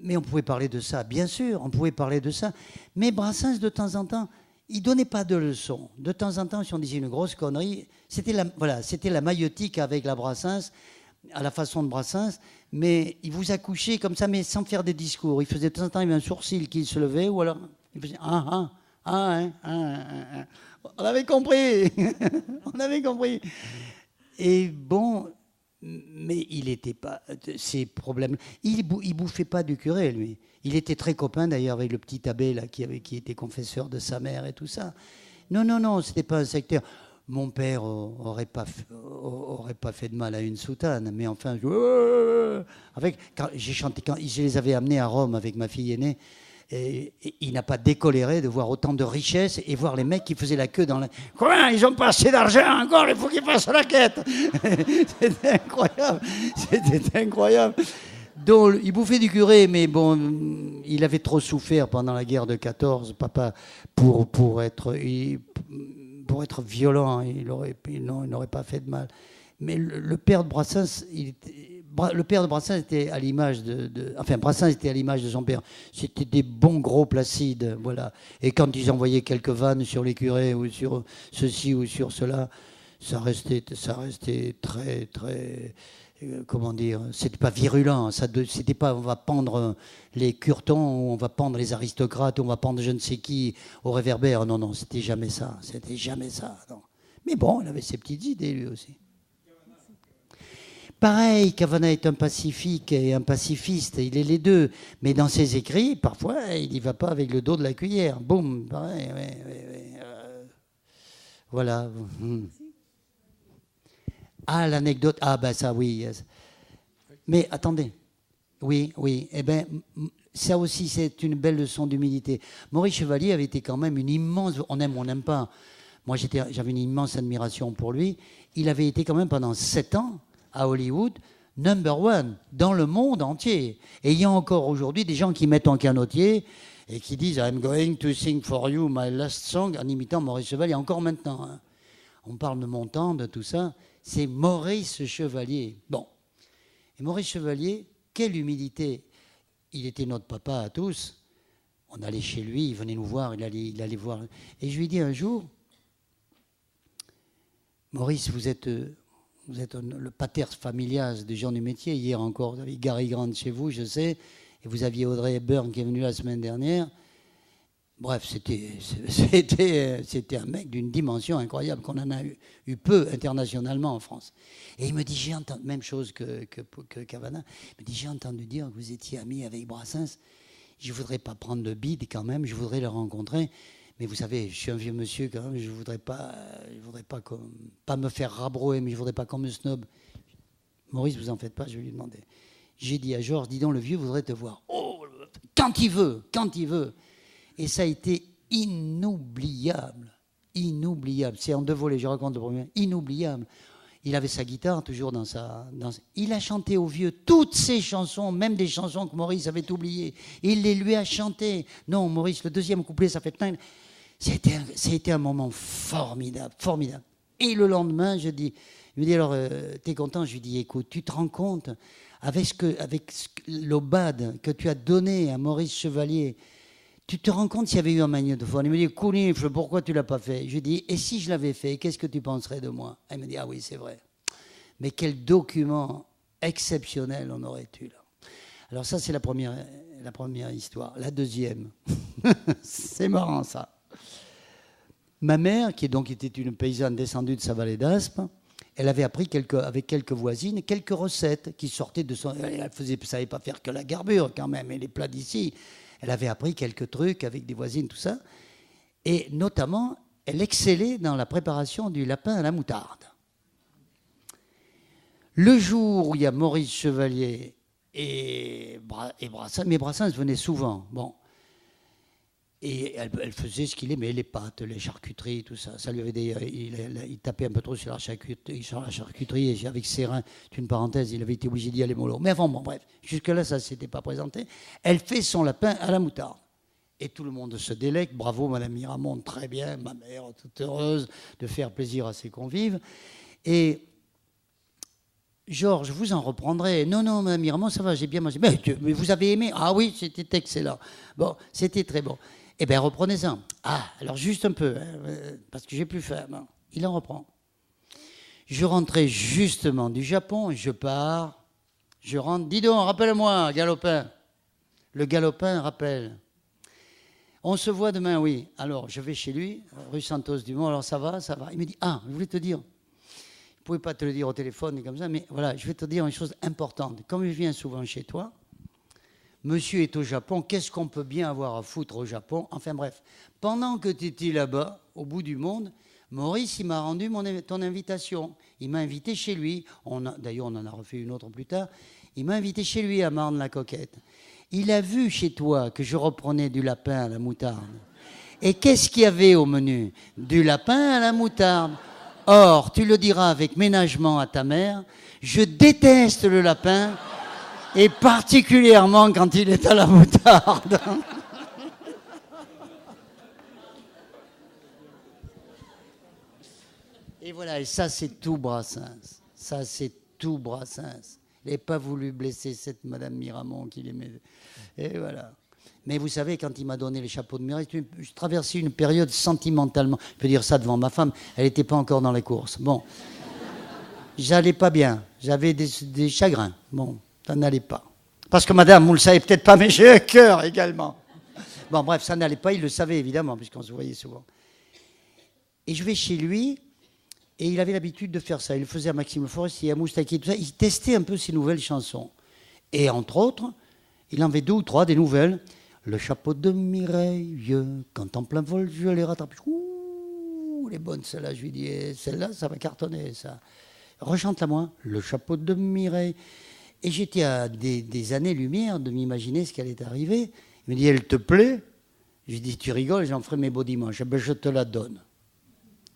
Mais on pouvait parler de ça, bien sûr, on pouvait parler de ça. Mais Brassens, de temps en temps, il ne donnait pas de leçons. De temps en temps, si on disait une grosse connerie, c'était la maïeutique avec la Brassens, à la façon de Brassens, mais il vous accouchait comme ça, mais sans faire des discours. Il faisait de temps en temps, il y avait un sourcil qui se levait, ou alors il faisait On avait compris. On avait compris. Et bon, mais il n'était pas... Ces problèmes... Il bouffait pas du curé, lui. Il était très copain, d'ailleurs, avec le petit abbé là, qui était confesseur de sa mère et tout ça. Non, c'était pas un sectaire. Mon père aurait pas fait de mal à une soutane, mais enfin... Quand je les avais amenés à Rome avec ma fille aînée, et il n'a pas décoléré de voir autant de richesses et voir les mecs qui faisaient la queue dans la... Quoi, ils n'ont pas assez d'argent encore, il faut qu'ils fassent la quête. C'était incroyable. Donc, il bouffait du curé, mais bon, il avait trop souffert pendant la guerre de 14, papa, pour être violent. Il n'aurait pas fait de mal. Mais le père de Brassens, le père de Brassens était à l'image enfin, Brassens était à l'image de son père. C'était des bons gros placides, voilà. Et quand ils envoyaient quelques vannes sur les curés ou sur ceci ou sur cela, ça restait très, très, comment dire, c'était pas virulent. C'était pas, on va pendre les curtons, ou on va pendre les aristocrates, ou on va pendre je ne sais qui au réverbère. Non, non, c'était jamais ça. C'était jamais ça. Non. Mais bon, il avait ses petites idées lui aussi. Pareil, Cavana est un pacifique et un pacifiste, il est les deux. Mais dans ses écrits, parfois, il n'y va pas avec le dos de la cuillère. Boum, pareil, ouais. Voilà. Ah, l'anecdote. Ah, ben ça, oui. Yes. Mais attendez. Oui. Eh bien, ça aussi, c'est une belle leçon d'humilité. Maurice Chevalier avait été quand même une immense... On aime ou on n'aime pas. Moi, j'avais une immense admiration pour lui. Il avait été quand même pendant 7 ans à Hollywood, #1 dans le monde entier. Et il y a encore aujourd'hui des gens qui mettent en canotier et qui disent « I'm going to sing for you my last song » en imitant Maurice Chevalier, encore maintenant. Hein. On parle de mon temps, de tout ça. C'est Maurice Chevalier. Bon. Et Maurice Chevalier, quelle humilité. Il était notre papa à tous. On allait chez lui, il venait nous voir, il allait voir. Et je lui ai dit un jour, Maurice, vous êtes le pater familias des gens du métier. Hier encore, vous avez Gary Grant chez vous, je sais, et vous aviez Audrey Hepburn qui est venue la semaine dernière. Bref, c'était un mec d'une dimension incroyable qu'on en a eu peu internationalement en France. Et il me dit, j'ai entendu, même chose que Cavana, il me dit, j'ai entendu dire que vous étiez ami avec Brassens. Je ne voudrais pas prendre de bide quand même, je voudrais le rencontrer. Mais vous savez, je suis un vieux monsieur quand même, je ne voudrais pas me faire rabrouer, mais je ne voudrais pas qu'on me snob. Maurice, vous en faites pas, je vais lui demander. J'ai dit à Georges, dis donc, le vieux voudrait te voir. Oh, quand il veut. Et ça a été inoubliable. C'est en 2 volets, je raconte le premier. Inoubliable. Il avait sa guitare toujours dans sa... Il a chanté au vieux toutes ses chansons, même des chansons que Maurice avait oubliées. Il les lui a chantées. Non, Maurice, le 2e couplet, ça fait plein... C'était un moment formidable. Et le lendemain, il me dit, alors, t'es content? Je lui dis, écoute, tu te rends compte, avec l'aubade que tu as donné à Maurice Chevalier, tu te rends compte s'il y avait eu un magnétophone? Il me dit, Counifle, pourquoi tu ne l'as pas fait? Je lui dis, et si je l'avais fait, qu'est-ce que tu penserais de moi? Elle me dit, ah oui, c'est vrai. Mais quel document exceptionnel on aurait eu là. Alors ça, c'est la première histoire. La deuxième, c'est marrant ça. Ma mère, qui était une paysanne descendue de sa vallée d'Aspe, elle avait appris avec quelques voisines quelques recettes qui sortaient de son... Elle ne savait pas faire que la garbure quand même, et les plats d'ici. Elle avait appris quelques trucs avec des voisines, tout ça. Et notamment, elle excellait dans la préparation du lapin à la moutarde. Le jour où il y a Maurice Chevalier et Brassens, mais Brassens venait souvent, bon. Et elle faisait ce qu'il aimait, les pâtes, les charcuteries, tout ça. Ça lui avait il tapait un peu trop sur la charcuterie et avec ses reins, c'est une parenthèse, il avait été obligé d'y aller mollo. Mais avant, bon, bref, jusque-là, ça ne s'était pas présenté. Elle fait son lapin à la moutarde. Et tout le monde se délecte. Bravo, Madame Miramont, très bien. Ma mère, toute heureuse de faire plaisir à ses convives. Et Georges, vous en reprendrez. Non, Madame Miramont, ça va, j'ai bien mangé. Mais vous avez aimé? Ah oui, c'était excellent. Bon, c'était très bon. Eh bien, reprenez ça. Ah, alors juste un peu, hein, parce que j'ai plus faim. Bon, il en reprend. Je rentrais justement du Japon, je pars, je rentre. Dis donc, rappelle-moi, Galopin. Le Galopin rappelle. On se voit demain, oui. Alors, je vais chez lui, rue Santos-Dumont. Alors, ça va. Il me dit, je voulais te dire. Je ne pouvais pas te le dire au téléphone et comme ça, mais voilà, je vais te dire une chose importante. Comme je viens souvent chez toi, monsieur est au Japon, qu'est-ce qu'on peut bien avoir à foutre au Japon? Enfin bref, pendant que tu étais là-bas, au bout du monde, Maurice, il m'a rendu ton invitation. Il m'a invité chez lui. D'ailleurs, on en a refait une autre plus tard. Il m'a invité chez lui à Marne-la-Coquette. Il a vu chez toi que je reprenais du lapin à la moutarde. Et qu'est-ce qu'il y avait au menu? Du lapin à la moutarde. Or, tu le diras avec ménagement à ta mère, je déteste le lapin, et particulièrement quand il est à la moutarde. Et voilà, et ça c'est tout Brassens. Ça c'est tout Brassens. Il n'avait pas voulu blesser cette Madame Miramont qu'il aimait. Et voilà. Mais vous savez, quand il m'a donné les chapeaux de Mireille, je traversais une période sentimentalement. Je peux dire ça devant ma femme, elle n'était pas encore dans les courses. Bon. J'allais pas bien. J'avais des chagrins. Bon, ça n'allait pas. Parce que madame, vous le savez peut-être pas, mais j'ai un cœur également. Bon, bref, ça n'allait pas. Il le savait évidemment, puisqu'on se voyait souvent. Et je vais chez lui, et il avait l'habitude de faire ça. Il le faisait à Maxime Le Forestier, à Moustaki, tout ça. Il testait un peu ses nouvelles chansons. Et entre autres, il en avait 2 ou 3 des nouvelles. Le chapeau de Mireille, quand en plein vol, je l'ai rattrapé. Ouh, les bonnes, celles-là, je lui dis, celle-là, ça va cartonner, ça. Rechante-la moi, le chapeau de Mireille. Et j'étais à des années-lumière de m'imaginer ce qui allait arriver. Il me dit, elle te plaît? Je lui dis, tu rigoles, j'en ferai mes beaux dimanches. Ben, je te la donne.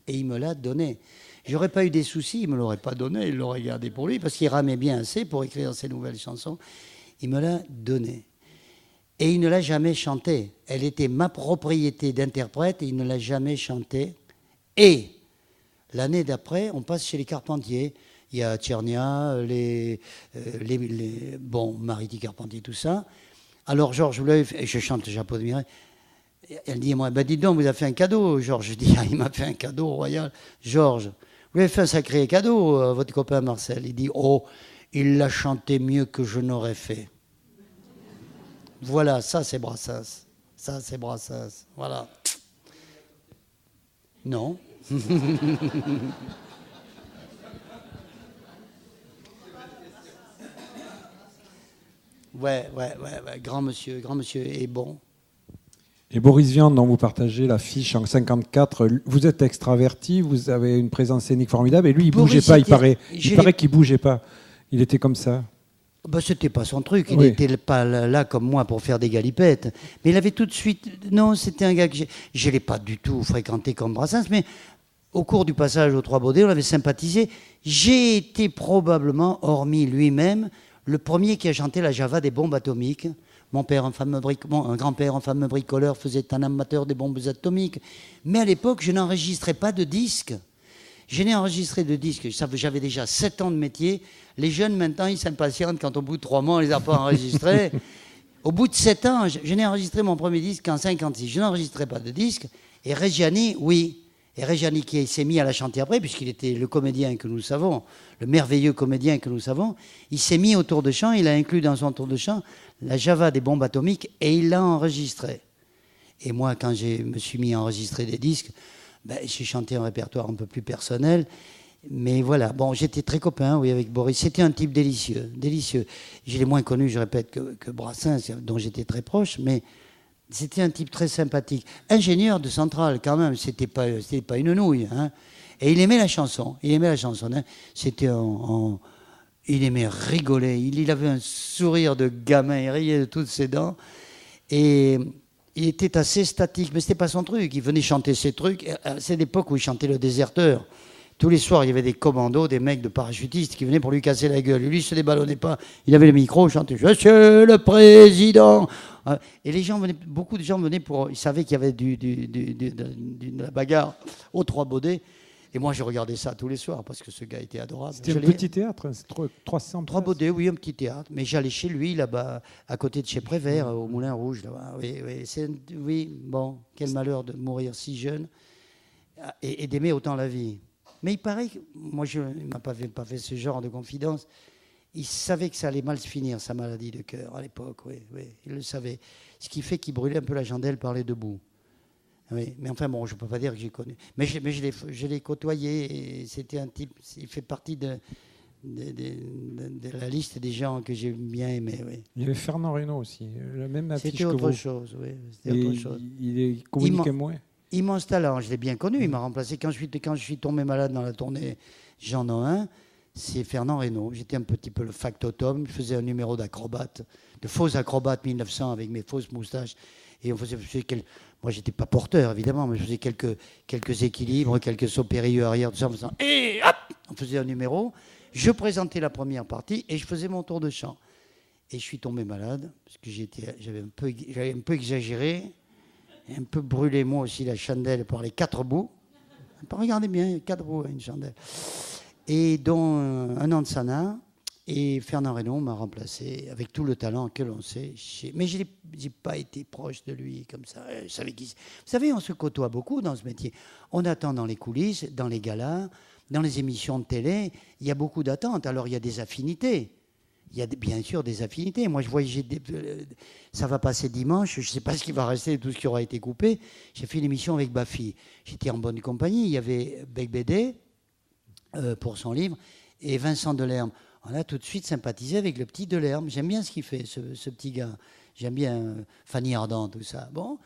Et il me l'a donnée. J'aurais pas eu des soucis, il me l'aurait pas donnée, il l'aurait gardée pour lui, parce qu'il ramait bien assez pour écrire ses nouvelles chansons. Il me l'a donnée. Et il ne l'a jamais chantée. Elle était ma propriété d'interprète et il ne l'a jamais chantée. Et l'année d'après, on passe chez les Carpentiers. Il y a Tchernia, Mariti Carpentier, tout ça. Alors Georges Bleuve, et je chante le chapeau de Mireille. Elle dit, moi, dites donc, vous avez fait un cadeau, Georges. Je dis, il m'a fait un cadeau royal. Georges, vous avez fait un sacré cadeau à votre copain Marcel. Il dit, oh, il l'a chanté mieux que je n'aurais fait. Voilà, ça c'est Brassens. Ça c'est Brassens. Voilà. Non. Ouais, grand monsieur est bon. Et Boris Vian, dont vous partagez l'affiche en 54, vous êtes extraverti, vous avez une présence scénique formidable, et lui, il ne bougeait pas, il paraît qu'il ne bougeait pas. Il était comme ça. Ben, c'était pas son truc, il n'était pas là comme moi pour faire des galipettes. Mais il avait tout de suite... Non, c'était un gars que je ne l'ai pas du tout fréquenté comme Brassens, mais au cours du passage aux Trois Baudets, on avait sympathisé. J'ai été probablement, hormis lui-même, le premier qui a chanté la Java des bombes atomiques. Mon grand-père, un fameux bricoleur, faisait un amateur des bombes atomiques. Mais à l'époque, je n'enregistrais pas de disques. Je n'ai enregistré de disques. J'avais déjà 7 ans de métier. Les jeunes, maintenant, ils s'impatientent quand au bout de 3 mois, on ne les a pas enregistrés. Au bout de 7 ans, je n'ai enregistré mon premier disque en 56. Je n'enregistrais pas de disques. Et Reggiani, oui. Et Reggiani qui s'est mis à la chanter après, puisqu'il était le comédien que nous savons, le merveilleux comédien que nous savons, il s'est mis au tour de chant, il a inclus dans son tour de chant la Java des bombes atomiques et il l'a enregistré. Et moi, quand je me suis mis à enregistrer des disques, j'ai chanté un répertoire un peu plus personnel. Mais voilà, bon, j'étais très copain, oui, avec Boris. C'était un type délicieux, délicieux. Je l'ai moins connu, je répète, que Brassens, dont j'étais très proche, mais c'était un type très sympathique. Ingénieur de centrale, quand même, c'était pas une nouille. Hein. Et il aimait la chanson, hein. C'était il aimait rigoler, il avait un sourire de gamin, il riait de toutes ses dents. Et il était assez statique, mais c'était pas son truc. Il venait chanter ses trucs. C'est l'époque où il chantait Le Déserteur. Tous les soirs, il y avait des commandos, des mecs de parachutistes qui venaient pour lui casser la gueule. Lui, il se déballonnait pas. Il avait le micro, il chantait « Je suis le président ». Et les gens venaient, beaucoup de gens venaient pour... Ils savaient qu'il y avait de la bagarre aux Trois Baudets. Et moi, je regardais ça tous les soirs parce que ce gars était adorable. C'était un petit théâtre, 300 Trois Baudets, oui, un petit théâtre. Mais j'allais chez lui, là-bas, à côté de chez Prévert, au Moulin Rouge. Là-bas. Oui, bon, quel malheur de mourir si jeune et d'aimer autant la vie. Mais il paraît que, moi, il ne m'a pas fait ce genre de confidence. Il savait que ça allait mal se finir, sa maladie de cœur, à l'époque, oui, il le savait. Ce qui fait qu'il brûlait un peu la chandelle par les deux bouts. Oui, mais enfin, bon, je ne peux pas dire que j'ai connu. Mais je l'ai côtoyé, et c'était un type, il fait partie de la liste des gens que j'ai bien aimés, oui. Il y avait Fernand Reynaud aussi, le même affiche c'était que autre vous. chose, oui. C'était autre chose. Il communiquait moins. Immense talent, je l'ai bien connu. Il m'a remplacé quand je suis tombé malade dans la tournée Jean Nohain. C'est Fernand Reynaud. J'étais un petit peu le factotum. Je faisais un numéro d'acrobate, de faux acrobate 1900 avec mes fausses moustaches. Et on faisait moi, j'étais pas porteur évidemment, mais je faisais quelques équilibres, quelques sauts périlleux arrière, tout ça, en faisant et hop, on faisait un numéro. Je présentais la première partie et je faisais mon tour de chant. Et je suis tombé malade parce que j'avais un peu exagéré. Un peu brûlé, moi aussi, la chandelle par les 4 bouts. Regardez bien, il y a 4 bouts à une chandelle. Et dont un an de sana. Et Fernand Reynaud m'a remplacé avec tout le talent que l'on sait. Mais je n'ai pas été proche de lui comme ça. Je savais qui... Vous savez, on se côtoie beaucoup dans ce métier. On attend dans les coulisses, dans les galas, dans les émissions de télé. Il y a beaucoup d'attentes. Alors, il y a des affinités. Il y a bien sûr des affinités. Moi, je vois, ça va passer dimanche. Je ne sais pas ce qui va rester de tout ce qui aura été coupé. J'ai fait une émission avec Baffy. J'étais en bonne compagnie. Il y avait Bec Bédé pour son livre et Vincent Delerme. On a tout de suite sympathisé avec le petit Delerme. J'aime bien ce qu'il fait, ce petit gars. J'aime bien Fanny Ardant, tout ça. Bon,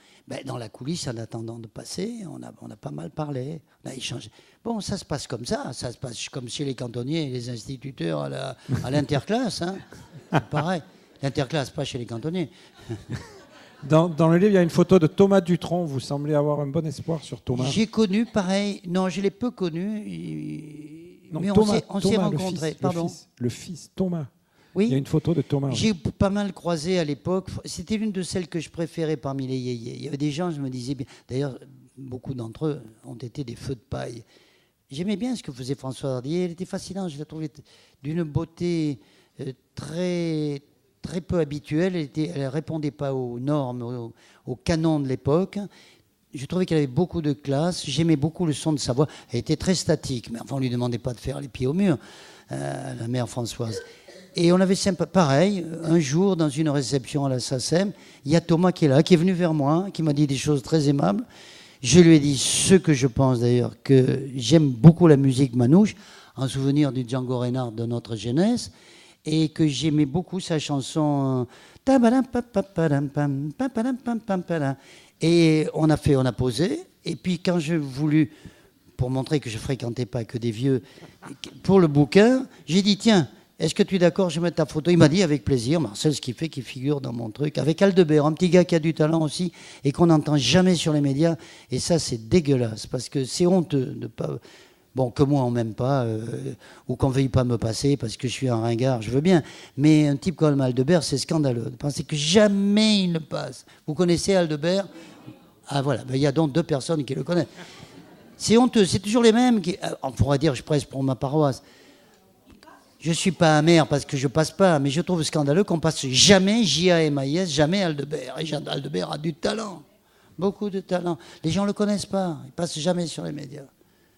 dans la coulisse, en attendant de passer, on a pas mal parlé, on a échangé. Bon, ça se passe comme ça se passe comme chez les cantonniers et les instituteurs à l'interclasse. Hein. Pareil, l'interclasse, pas chez les cantonniers. Dans le livre, il y a une photo de Thomas Dutronc. Vous semblez avoir un bon espoir sur Thomas. J'ai connu, pareil, non, je l'ai peu connu. Non, mais Thomas, on s'est rencontrés. Le fils, Thomas. Oui. Il y a une photo de Thomas. J'ai pas mal croisé à l'époque. C'était l'une de celles que je préférais parmi les yéyés. Il y avait des gens, je me disais bien. D'ailleurs, beaucoup d'entre eux ont été des feux de paille. J'aimais bien ce que faisait François Hardy. Elle était fascinante. Je la trouvais d'une beauté très, très peu habituelle. Elle ne répondait pas aux normes, aux canons de l'époque. Je trouvais qu'elle avait beaucoup de classe. J'aimais beaucoup le son de sa voix. Elle était très statique, mais enfin, on ne lui demandait pas de faire les pieds au mur, la mère Françoise. Et on avait pareil, un jour, dans une réception à la SACEM, il y a Thomas qui est là, qui est venu vers moi, qui m'a dit des choses très aimables. Je lui ai dit ce que je pense d'ailleurs, que j'aime beaucoup la musique manouche, en souvenir du Django Reinhardt de notre jeunesse, et que j'aimais beaucoup sa chanson... Et on a posé, et puis quand j'ai voulu, pour montrer que je ne fréquentais pas que des vieux, pour le bouquin, j'ai dit, tiens, est-ce que tu es d'accord, je vais mettre ta photo? Il m'a dit, avec plaisir, Marcel, ce qui fait qu'il figure dans mon truc, avec Aldebert, un petit gars qui a du talent aussi, et qu'on n'entend jamais sur les médias, et ça, c'est dégueulasse, parce que c'est honteux de pas... Bon, que moi, on m'aime pas, ou qu'on ne veuille pas me passer parce que je suis un ringard, je veux bien. Mais un type comme Aldebert, c'est scandaleux. De penser que jamais il ne passe. Vous connaissez Aldebert? Ah voilà, il y a donc 2 personnes qui le connaissent. C'est honteux, c'est toujours les mêmes. On pourrait dire, je presse pour ma paroisse. Je ne suis pas amer parce que je ne passe pas, mais je trouve scandaleux qu'on passe jamais J-A-M-I-S, jamais Aldebert. Et Jean Aldebert a du talent, beaucoup de talent. Les gens ne le connaissent pas, il ne passe jamais sur les médias.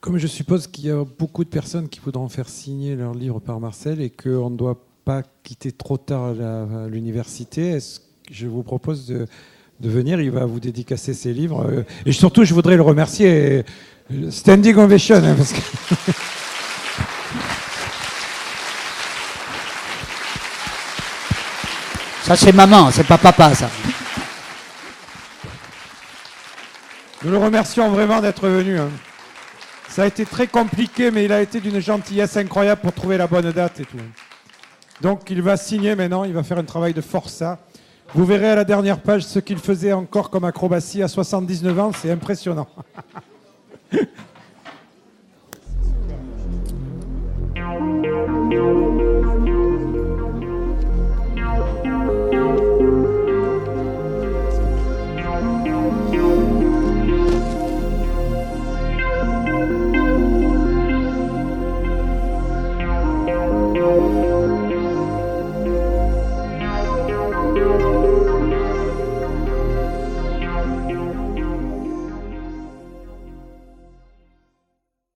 Comme je suppose qu'il y a beaucoup de personnes qui voudront faire signer leur livre par Marcel et qu'on ne doit pas quitter trop tard l'université, je vous propose de venir. Il va vous dédicacer ses livres. Et surtout, je voudrais le remercier. Standing ovation. Hein, parce que ça, c'est maman, c'est pas papa, ça. Nous le remercions vraiment d'être venu. Hein. Ça a été très compliqué, mais il a été d'une gentillesse incroyable pour trouver la bonne date et tout. Donc il va signer maintenant, il va faire un travail de forçat. Vous verrez à la dernière page ce qu'il faisait encore comme acrobatie à 79 ans, c'est impressionnant.